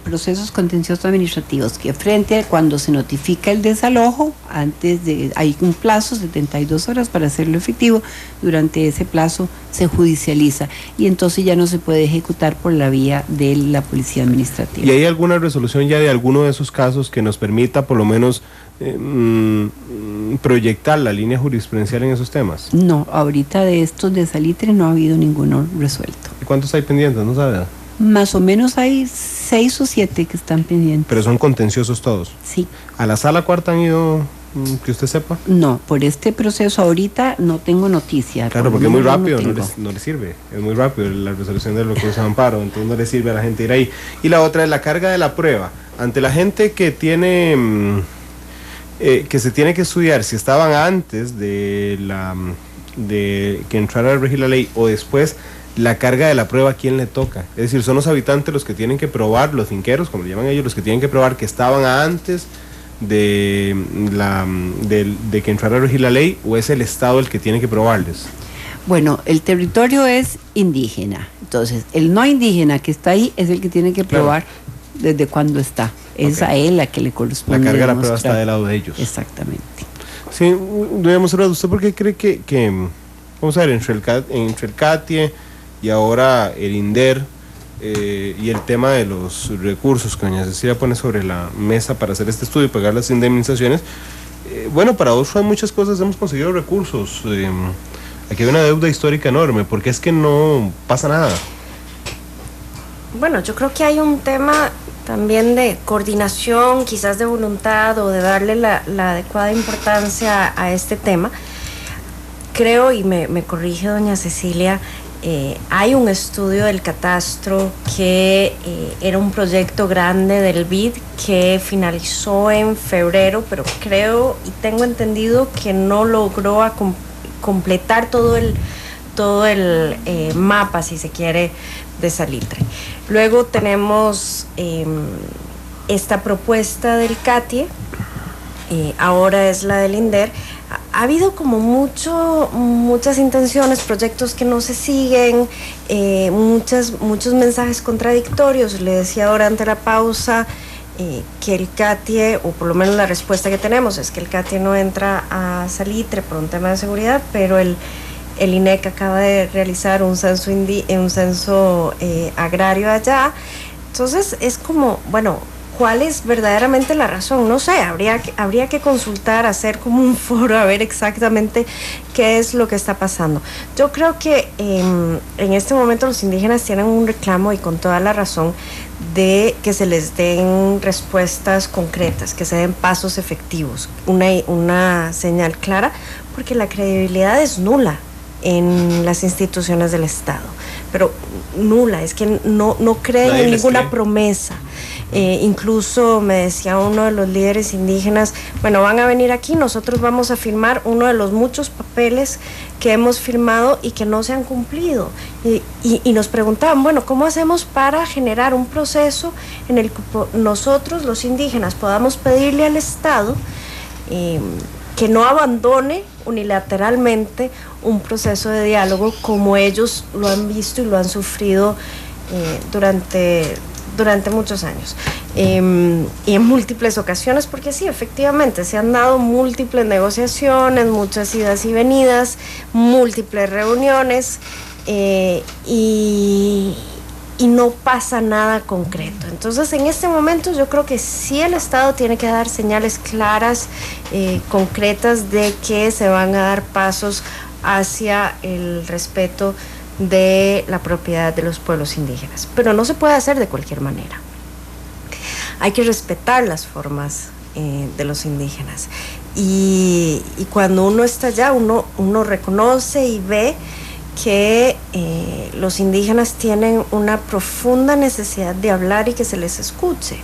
procesos contenciosos administrativos que frente a cuando se notifica el desalojo, hay un plazo, 72 horas para hacerlo efectivo, durante ese plazo se judicializa y entonces ya no se puede ejecutar por la vía de la policía administrativa. ¿Y hay alguna resolución ya de alguno de esos casos que nos permita por lo menos proyectar la línea jurisprudencial en esos temas? No, ahorita de estos de Salitre no ha habido ninguno resuelto. ¿Y cuántos hay pendientes? ¿No sabe? Más o menos hay 6 o 7 que están pendientes. ¿Pero son contenciosos todos? Sí. ¿A la sala cuarta han ido, que usted sepa? No, por este proceso ahorita no tengo noticia. Claro, porque es muy rápido, no le sirve. Es muy rápido la resolución del recurso de amparo, entonces no le sirve a la gente ir ahí. Y la otra es la carga de la prueba. Ante la gente que tiene... que se tiene que estudiar si estaban antes de que entrara a regir la ley o después, la carga de la prueba ¿a quién le toca? Es decir, ¿son los habitantes los que tienen que probar, los finqueros, como le llaman ellos, los que tienen que probar que estaban antes de que entrara a regir la ley, o es el Estado el que tiene que probarles? Bueno, el territorio es indígena, entonces el no indígena que está ahí es el que tiene que probar desde cuándo está. Es a él la que le corresponde. La carga de la prueba está del lado de ellos. Exactamente. Sí, doña Monserrat, ¿usted por qué cree que vamos a ver, entre el CATIE y ahora el INDER y el tema de los recursos que doña Cecilia pone sobre la mesa para hacer este estudio y pagar las indemnizaciones, bueno, para otros hay muchas cosas, hemos conseguido recursos, aquí hay una deuda histórica enorme, porque es que no pasa nada? Bueno, yo creo que hay un tema también de coordinación, quizás de voluntad o de darle la adecuada importancia a este tema. Creo, y me corrige doña Cecilia, hay un estudio del catastro que era un proyecto grande del BID que finalizó en febrero, pero creo y tengo entendido que no logró completar todo el mapa, si se quiere, de Salitre. Luego tenemos esta propuesta del CATIE, ahora es la del INDER. Ha habido como muchas intenciones, proyectos que no se siguen, muchos mensajes contradictorios. Le decía ahora ante la pausa que el CATIE, o por lo menos la respuesta que tenemos es que el CATIE no entra a Salitre por un tema de seguridad, pero el INEC acaba de realizar un censo agrario allá. Entonces es como, bueno, ¿cuál es verdaderamente la razón? No sé, habría que consultar, hacer como un foro, a ver exactamente qué es lo que está pasando. Yo creo que en este momento los indígenas tienen un reclamo, y con toda la razón, de que se les den respuestas concretas, que se den pasos efectivos, una señal clara, porque la credibilidad es nula en las instituciones del Estado, pero nula, es que no creen en ninguna promesa. Incluso me decía uno de los líderes indígenas, bueno, van a venir aquí, nosotros vamos a firmar uno de los muchos papeles que hemos firmado y que no se han cumplido, y nos preguntaban, bueno, ¿cómo hacemos para generar un proceso en el que nosotros los indígenas podamos pedirle al Estado que no abandone unilateralmente un proceso de diálogo como ellos lo han visto y lo han sufrido durante muchos años, y en múltiples ocasiones, porque sí, efectivamente se han dado múltiples negociaciones, muchas idas y venidas, múltiples reuniones, y no pasa nada concreto. Entonces, en este momento yo creo que sí el Estado tiene que dar señales claras, concretas, de que se van a dar pasos hacia el respeto de la propiedad de los pueblos indígenas. Pero no se puede hacer de cualquier manera. Hay que respetar las formas de los indígenas. Y cuando uno está allá, uno reconoce y ve que los indígenas tienen una profunda necesidad de hablar y que se les escuche.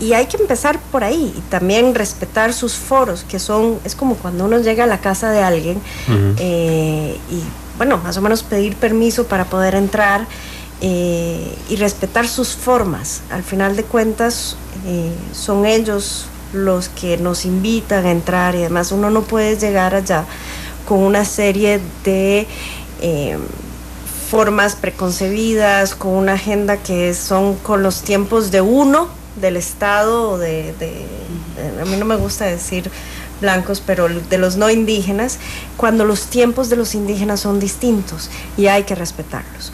Y hay que empezar por ahí, y también respetar sus foros, que es como cuando uno llega a la casa de alguien, y bueno, más o menos pedir permiso para poder entrar, y respetar sus formas. Al final de cuentas, son ellos los que nos invitan a entrar y además uno no puede llegar allá con una serie de formas preconcebidas, con una agenda que son con los tiempos de uno, del Estado, a mí no me gusta decir blancos, pero de los no indígenas, cuando los tiempos de los indígenas son distintos y hay que respetarlos.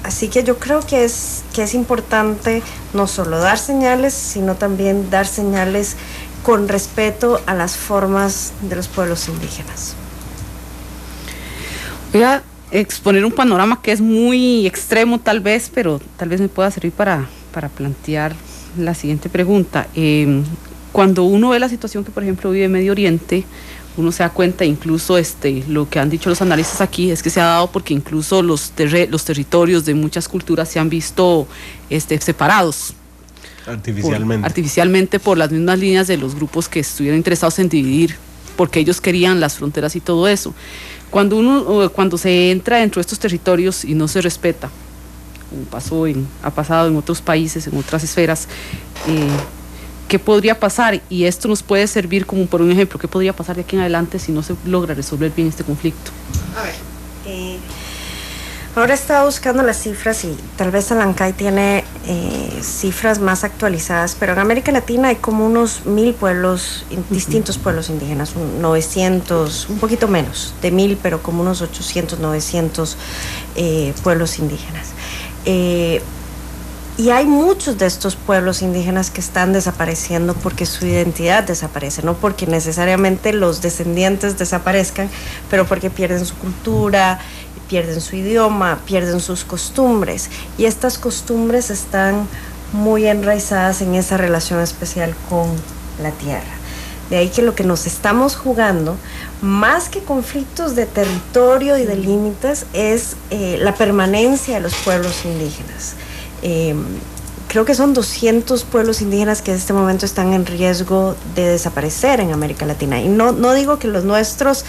Así que yo creo que es importante no solo dar señales, sino también dar señales con respeto a las formas de los pueblos indígenas. Voy a exponer un panorama que es muy extremo tal vez, pero tal vez me pueda servir para plantear la siguiente pregunta. Cuando uno ve la situación que por ejemplo vive Medio Oriente, uno se da cuenta, incluso lo que han dicho los analistas aquí es que se ha dado porque incluso los territorios de muchas culturas se han visto separados artificialmente por las mismas líneas de los grupos que estuvieron interesados en dividir, porque ellos querían las fronteras y todo eso. Cuando se entra dentro de estos territorios y no se respeta, como ha pasado en otros países, en otras esferas, ¿qué podría pasar? Y esto nos puede servir como por un ejemplo, ¿qué podría pasar de aquí en adelante si no se logra resolver bien este conflicto? A ver, ahora estaba buscando las cifras y tal vez Alancay tiene cifras más actualizadas, pero en América Latina hay como unos 1000 pueblos, distintos pueblos indígenas, 900, un poquito menos de 1000, pero como unos 800, 900 pueblos indígenas. Y hay muchos de estos pueblos indígenas que están desapareciendo porque su identidad desaparece, no porque necesariamente los descendientes desaparezcan, pero porque pierden su cultura, pierden su idioma, pierden sus costumbres. Y estas costumbres están muy enraizadas en esa relación especial con la tierra. De ahí que lo que nos estamos jugando, más que conflictos de territorio y de límites, es la permanencia de los pueblos indígenas. Creo que son 200 pueblos indígenas que en este momento están en riesgo de desaparecer en América Latina. Y no digo que los nuestros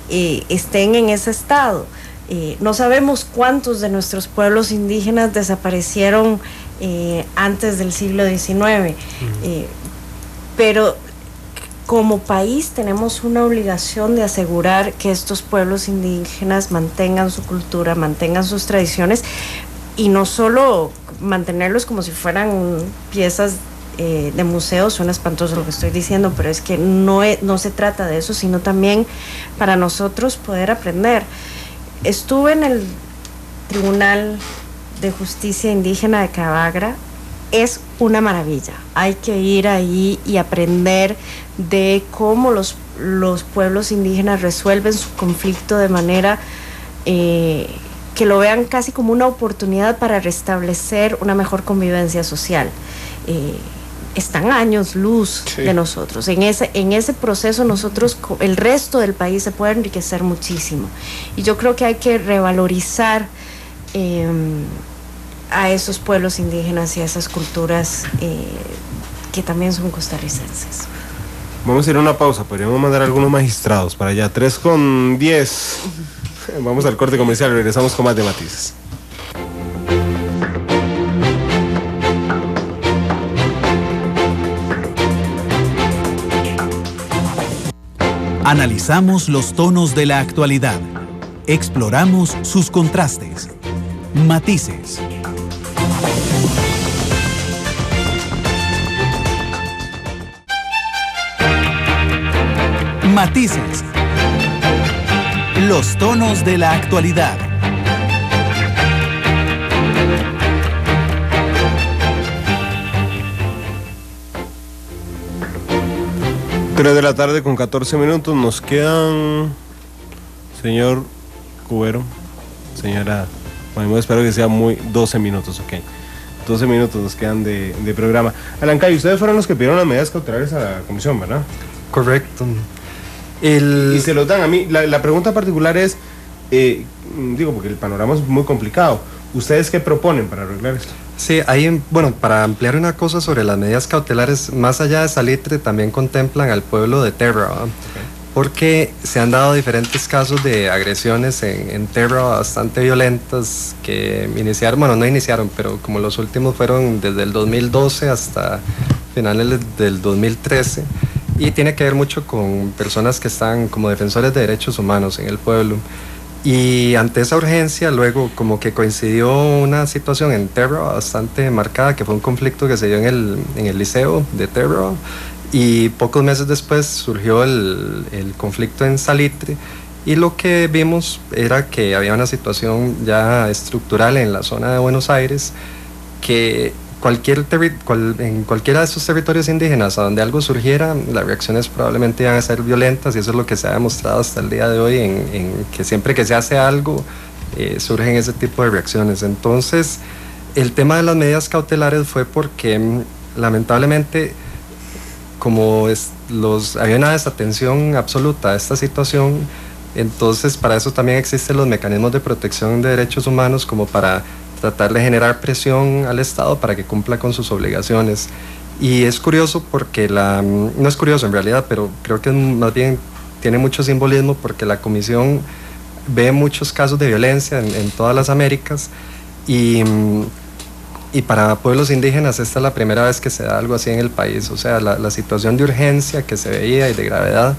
estén en ese estado. No sabemos cuántos de nuestros pueblos indígenas desaparecieron antes del siglo XIX, pero como país tenemos una obligación de asegurar que estos pueblos indígenas mantengan su cultura, mantengan sus tradiciones, y no solo mantenerlos como si fueran piezas de museo. Suena espantoso lo que estoy diciendo, pero es que no se trata de eso, sino también para nosotros poder aprender. Estuve en el Tribunal de Justicia Indígena de Cabagra. Es una maravilla. Hay que ir ahí y aprender de cómo los pueblos indígenas resuelven su conflicto de manera que lo vean casi como una oportunidad para restablecer una mejor convivencia social. Están años luz de nosotros. En ese proceso nosotros, el resto del país se puede enriquecer muchísimo. Y yo creo que hay que revalorizar a esos pueblos indígenas y a esas culturas que también son costarricenses. Vamos a ir a una pausa, podríamos mandar a algunos magistrados para allá, 3:10. Vamos al corte comercial, regresamos con más de Matices. Analizamos los tonos de la actualidad. Exploramos sus contrastes. Matices. Matices. Los tonos de la actualidad. Tres de la tarde con 14 minutos. Nos quedan, señor Cubero, señora, bueno, espero que sea 12 minutos, ok. 12 minutos nos quedan de programa. Alancay, ustedes fueron los que pidieron las medidas cautelares a la comisión, ¿verdad? Correcto. Y se los dan. A mí, la pregunta particular es, porque el panorama es muy complicado. ¿Ustedes qué proponen para arreglar esto? Sí, para ampliar una cosa sobre las medidas cautelares, más allá de Salitre, también contemplan al pueblo de Terra, porque se han dado diferentes casos de agresiones en Terra bastante violentas que iniciaron, bueno, no iniciaron, pero como los últimos fueron desde el 2012 hasta finales del 2013, y tiene que ver mucho con personas que están como defensores de derechos humanos en el pueblo. Y ante esa urgencia, luego como que coincidió una situación en Terra bastante marcada, que fue un conflicto que se dio en el liceo de Terra, y pocos meses después surgió el conflicto en Salitre, y lo que vimos era que había una situación ya estructural en la zona de Buenos Aires, que en cualquiera de esos territorios indígenas a donde algo surgiera, las reacciones probablemente iban a ser violentas, y eso es lo que se ha demostrado hasta el día de hoy, en que siempre que se hace algo surgen ese tipo de reacciones. Entonces, el tema de las medidas cautelares fue porque lamentablemente, como había una desatención absoluta a esta situación, entonces para eso también existen los mecanismos de protección de derechos humanos, como para tratar de generar presión al Estado para que cumpla con sus obligaciones. Y es curioso porque no es curioso en realidad, pero creo que más bien tiene mucho simbolismo, porque la Comisión ve muchos casos de violencia en todas las Américas, y para pueblos indígenas esta es la primera vez que se da algo así en el país. O sea, la situación de urgencia que se veía y de gravedad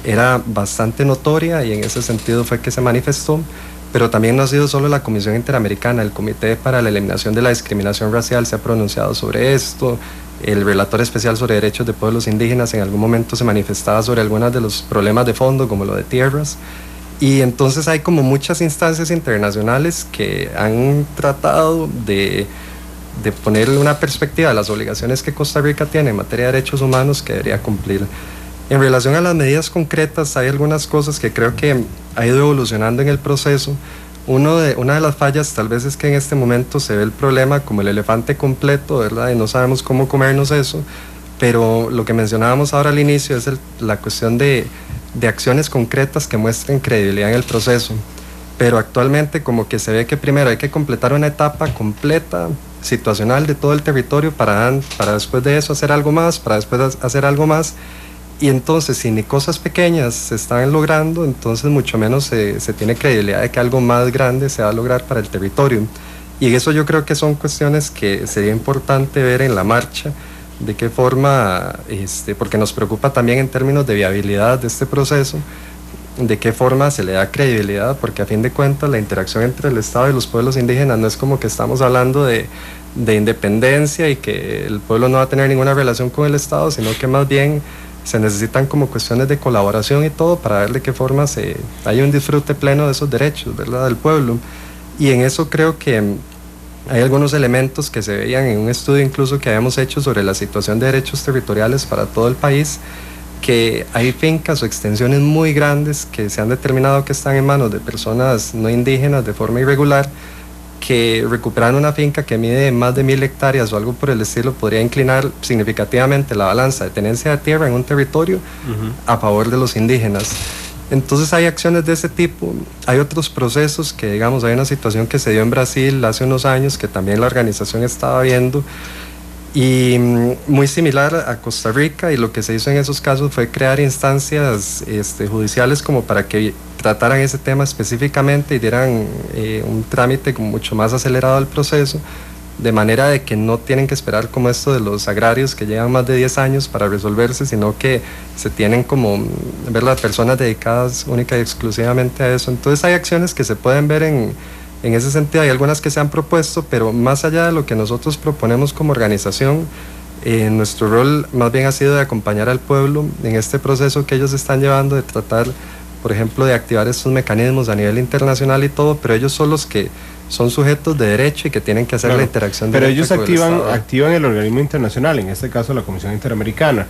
era bastante notoria, y en ese sentido fue que se manifestó. Pero también no ha sido solo la Comisión Interamericana, el Comité para la Eliminación de la Discriminación Racial se ha pronunciado sobre esto, el Relator Especial sobre Derechos de Pueblos Indígenas en algún momento se manifestaba sobre algunos de los problemas de fondo, como lo de tierras, y entonces hay como muchas instancias internacionales que han tratado de ponerle una perspectiva a las obligaciones que Costa Rica tiene en materia de derechos humanos que debería cumplir. En relación a las medidas concretas, hay algunas cosas que creo que ha ido evolucionando en el proceso. Una de las fallas tal vez es que en este momento se ve el problema como el elefante completo, ¿verdad? Y no sabemos cómo comernos eso, pero lo que mencionábamos ahora al inicio es la cuestión de acciones concretas que muestren credibilidad en el proceso. Pero actualmente como que se ve que primero hay que completar una etapa completa, situacional de todo el territorio para después de eso hacer algo más, para después hacer algo más. Y entonces, si ni cosas pequeñas se están logrando, entonces mucho menos se tiene credibilidad de que algo más grande se va a lograr para el territorio. Y eso yo creo que son cuestiones que sería importante ver en la marcha, de qué forma, porque nos preocupa también en términos de viabilidad de este proceso, de qué forma se le da credibilidad, porque a fin de cuentas la interacción entre el Estado y los pueblos indígenas no es como que estamos hablando de independencia y que el pueblo no va a tener ninguna relación con el Estado, sino que más bien se necesitan como cuestiones de colaboración y todo para ver de qué forma hay un disfrute pleno de esos derechos, ¿verdad?, del pueblo. Y en eso creo que hay algunos elementos que se veían en un estudio incluso que habíamos hecho sobre la situación de derechos territoriales para todo el país, que hay fincas o extensiones muy grandes que se han determinado que están en manos de personas no indígenas de forma irregular, que recuperar una finca que mide más de 1000 hectáreas o algo por el estilo podría inclinar significativamente la balanza de tenencia de tierra en un territorio a favor de los indígenas. Entonces hay acciones de ese tipo. Hay otros procesos que, digamos, hay una situación que se dio en Brasil hace unos años que también la organización estaba viendo, y muy similar a Costa Rica, y lo que se hizo en esos casos fue crear instancias judiciales como para que trataran ese tema específicamente y dieran un trámite mucho más acelerado al proceso, de manera de que no tienen que esperar como esto de los agrarios que llevan más de 10 años para resolverse, sino que se tienen como ver las personas dedicadas única y exclusivamente a eso. Entonces hay acciones que se pueden ver en ese sentido, hay algunas que se han propuesto, pero más allá de lo que nosotros proponemos como organización, nuestro rol más bien ha sido de acompañar al pueblo en este proceso que ellos están llevando, de tratar, por ejemplo, de activar estos mecanismos a nivel internacional y todo, pero ellos son los que son sujetos de derecho y que tienen que hacer la interacción pero directa ellos activan el organismo internacional, en este caso la Comisión Interamericana.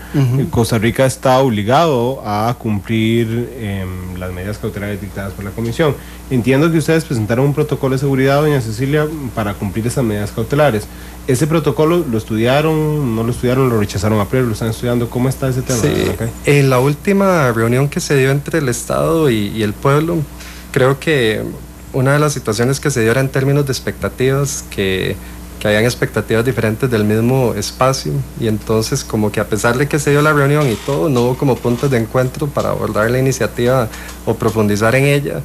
Costa Rica está obligado a cumplir las medidas cautelares dictadas por la Comisión. Entiendo que ustedes presentaron un protocolo de seguridad, doña Cecilia, para cumplir esas medidas cautelares. ¿Ese protocolo lo estudiaron, no lo estudiaron, lo rechazaron a priori, lo están estudiando? ¿Cómo está ese tema? Sí, en la última reunión que se dio entre el Estado y el pueblo, creo que una de las situaciones que se dio era en términos de expectativas, que que habían expectativas diferentes del mismo espacio, y entonces como que a pesar de que se dio la reunión y todo, no hubo como puntos de encuentro para abordar la iniciativa o profundizar en ella.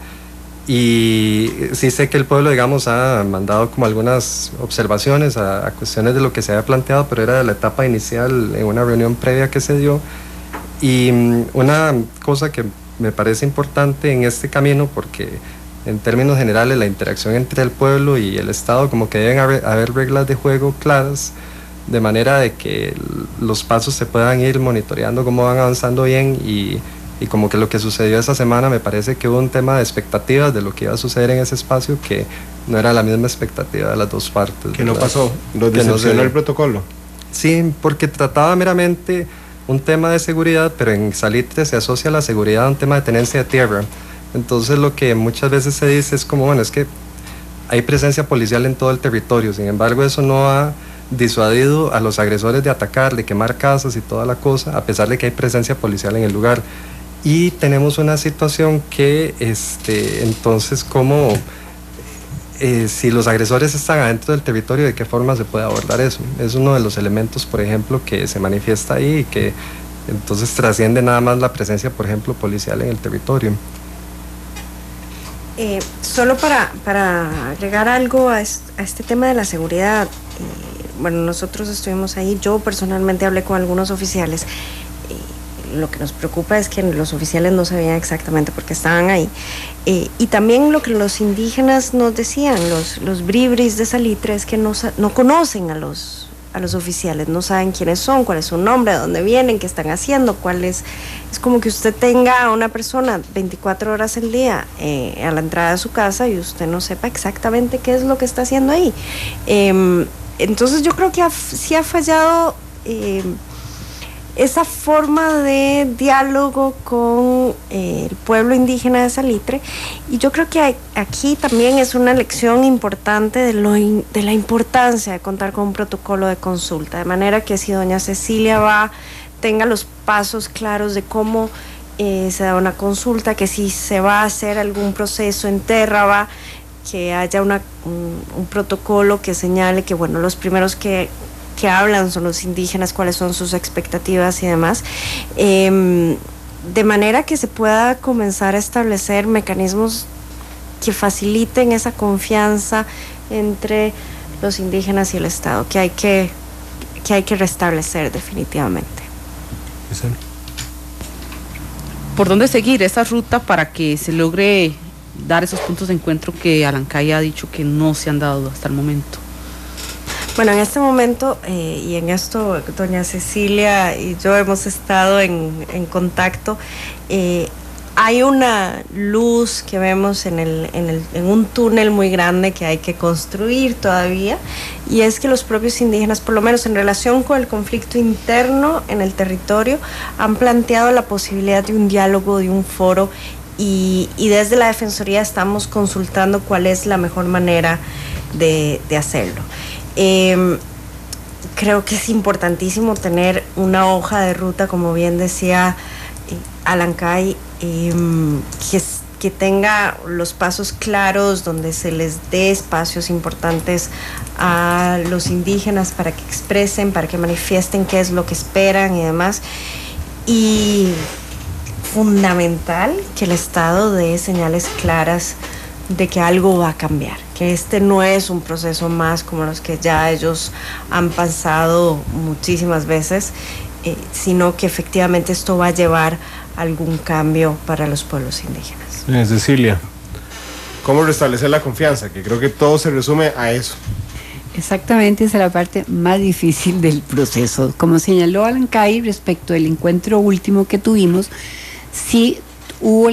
Y sí sé que el pueblo, digamos, ha mandado como algunas observaciones a cuestiones de lo que se había planteado, pero era de la etapa inicial en una reunión previa que se dio. Y una cosa que me parece importante en este camino, porque en términos generales la interacción entre el pueblo y el Estado, como que deben haber reglas de juego claras, de manera de que los pasos se puedan ir monitoreando cómo van avanzando bien, y como que lo que sucedió esa semana, me parece que hubo un tema de expectativas de lo que iba a suceder en ese espacio que no era la misma expectativa de las dos partes. ¿Qué no pasó? ¿Lo decepcionó el protocolo? Sí, porque trataba meramente un tema de seguridad, pero en Salitre se asocia la seguridad a un tema de tenencia de tierra. Entonces lo que muchas veces se dice es como, bueno, es que hay presencia policial en todo el territorio, sin embargo eso no ha disuadido a los agresores de atacar, de quemar casas y toda la cosa, a pesar de que hay presencia policial en el lugar. Y tenemos una situación que, entonces, como si los agresores están adentro del territorio, ¿de qué forma se puede abordar eso? Es uno de los elementos, por ejemplo, que se manifiesta ahí y que entonces trasciende nada más la presencia, por ejemplo, policial en el territorio. Solo para agregar algo a este tema de la seguridad, bueno, nosotros estuvimos ahí, yo personalmente hablé con algunos oficiales. Lo que nos preocupa es que los oficiales no sabían exactamente por qué estaban ahí. Y también lo que los indígenas nos decían, los bribris de Salitre, es que no conocen a los oficiales, no saben quiénes son, cuál es su nombre, de dónde vienen, qué están haciendo, es como que usted tenga a una persona 24 horas al día a la entrada de su casa y usted no sepa exactamente qué es lo que está haciendo ahí. Entonces yo creo que sí ha fallado esa forma de diálogo con el pueblo indígena de Salitre, y yo creo que aquí también es una lección importante de la importancia de contar con un protocolo de consulta, de manera que si doña Cecilia tenga los pasos claros de cómo se da una consulta, que si se va a hacer algún proceso en Térraba, que haya un protocolo que señale que, bueno, los primeros que hablan son los indígenas, cuáles son sus expectativas y demás, de manera que se pueda comenzar a establecer mecanismos que faciliten esa confianza entre los indígenas y el Estado, que hay que restablecer definitivamente. ¿Por dónde seguir esa ruta para que se logre dar esos puntos de encuentro que Alancay ha dicho que no se han dado hasta el momento? Bueno, en este momento, y en esto doña Cecilia y yo hemos estado en contacto, hay una luz que vemos en un túnel muy grande que hay que construir todavía, y es que los propios indígenas, por lo menos en relación con el conflicto interno en el territorio, han planteado la posibilidad de un diálogo, de un foro, y desde la Defensoría estamos consultando cuál es la mejor manera de hacerlo. Creo que es importantísimo tener una hoja de ruta, como bien decía Alancay, que tenga los pasos claros, donde se les dé espacios importantes a los indígenas para que expresen, para que manifiesten qué es lo que esperan y demás. Y fundamental que el Estado dé señales claras de que algo va a cambiar, que este no es un proceso más como los que ya ellos han pasado muchísimas veces, sino que efectivamente esto va a llevar algún cambio para los pueblos indígenas. Cecilia, ¿cómo restablecer la confianza? Que creo que todo se resume a eso. Exactamente, esa es la parte más difícil del proceso. Como señaló Alancay respecto del encuentro último que tuvimos, sí hubo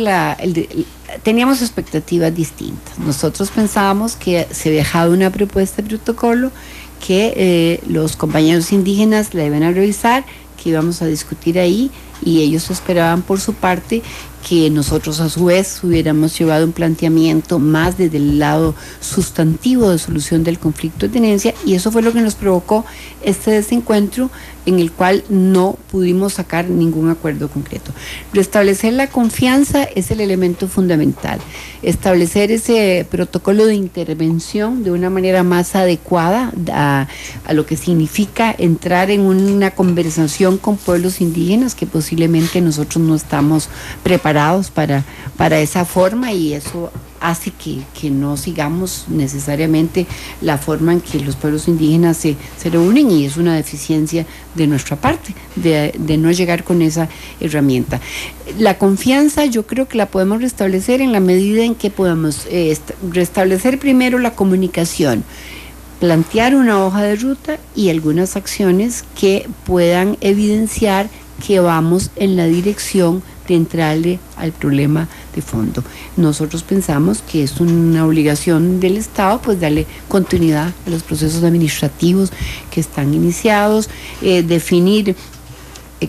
teníamos expectativas distintas. Nosotros pensábamos que se había dejado una propuesta de protocolo que los compañeros indígenas la iban a revisar, que íbamos a discutir ahí y ellos esperaban por su parte que nosotros a su vez hubiéramos llevado un planteamiento más desde el lado sustantivo de solución del conflicto de tenencia, y eso fue lo que nos provocó este desencuentro en el cual no pudimos sacar ningún acuerdo concreto. Restablecer la confianza es el elemento fundamental. Establecer ese protocolo de intervención de una manera más adecuada a lo que significa entrar en una conversación con pueblos indígenas que posiblemente nosotros no estamos preparados para esa forma, y eso hace que no sigamos necesariamente la forma en que los pueblos indígenas se reúnen, y es una deficiencia de nuestra parte de no llegar con esa herramienta. La confianza yo creo que la podemos restablecer en la medida en que podamos restablecer primero la comunicación, plantear una hoja de ruta y algunas acciones que puedan evidenciar que vamos en la dirección de entrarle al problema de fondo. Nosotros pensamos que es una obligación del Estado pues darle continuidad a los procesos administrativos que están iniciados, definir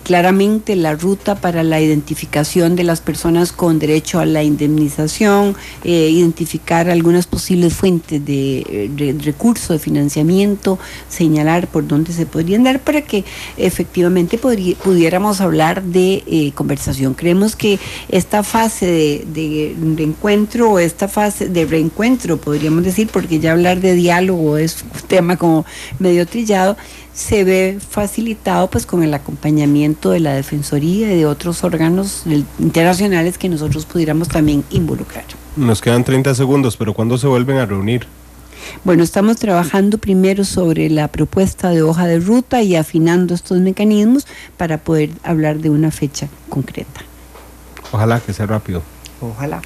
claramente la ruta para la identificación de las personas con derecho a la indemnización, identificar algunas posibles fuentes de recursos de financiamiento, señalar por dónde se podrían dar para que efectivamente pudiéramos hablar de conversación. Creemos que esta fase de encuentro, o esta fase de reencuentro, podríamos decir, porque ya hablar de diálogo es un tema como medio trillado, se ve facilitado pues con el acompañamiento de la Defensoría y de otros órganos internacionales que nosotros pudiéramos también involucrar. Nos quedan 30 segundos, pero ¿cuándo se vuelven a reunir? Bueno, estamos trabajando primero sobre la propuesta de hoja de ruta y afinando estos mecanismos para poder hablar de una fecha concreta. Ojalá que sea rápido. Ojalá.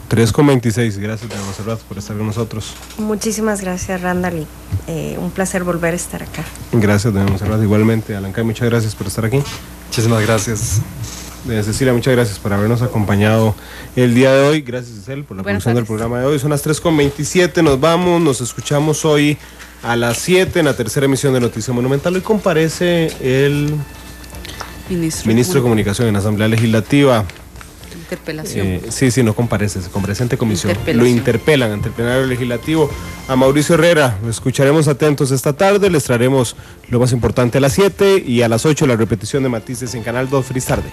3:26, gracias doña Montserrat por estar con nosotros. Muchísimas gracias, Randall, y un placer volver a estar acá. Gracias doña Montserrat, igualmente. Alancay, muchas gracias por estar aquí. Muchísimas gracias. Doña Cecilia, muchas gracias por habernos acompañado el día de hoy. Gracias, Cecil, por la producción del programa de hoy. Son las 3:27, nos vamos, nos escuchamos hoy a las 7 en la tercera emisión de Noticia Monumental. Hoy comparece el ministro de Comunicación en la Asamblea Legislativa. Interpelación. Sí, no comparece, se comparece ante comisión. Lo interpelan ante el plenario legislativo. A Mauricio Herrera, lo escucharemos atentos esta tarde, les traeremos lo más importante a las 7 y a las 8 la repetición de Matices en Canal 2 Feliz tarde.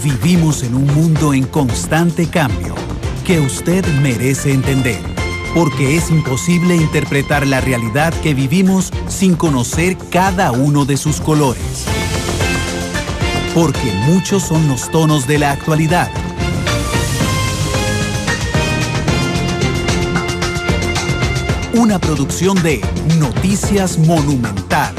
Vivimos en un mundo en constante cambio que usted merece entender, porque es imposible interpretar la realidad que vivimos sin conocer cada uno de sus colores. Porque muchos son los tonos de la actualidad. Una producción de Noticias Monumental.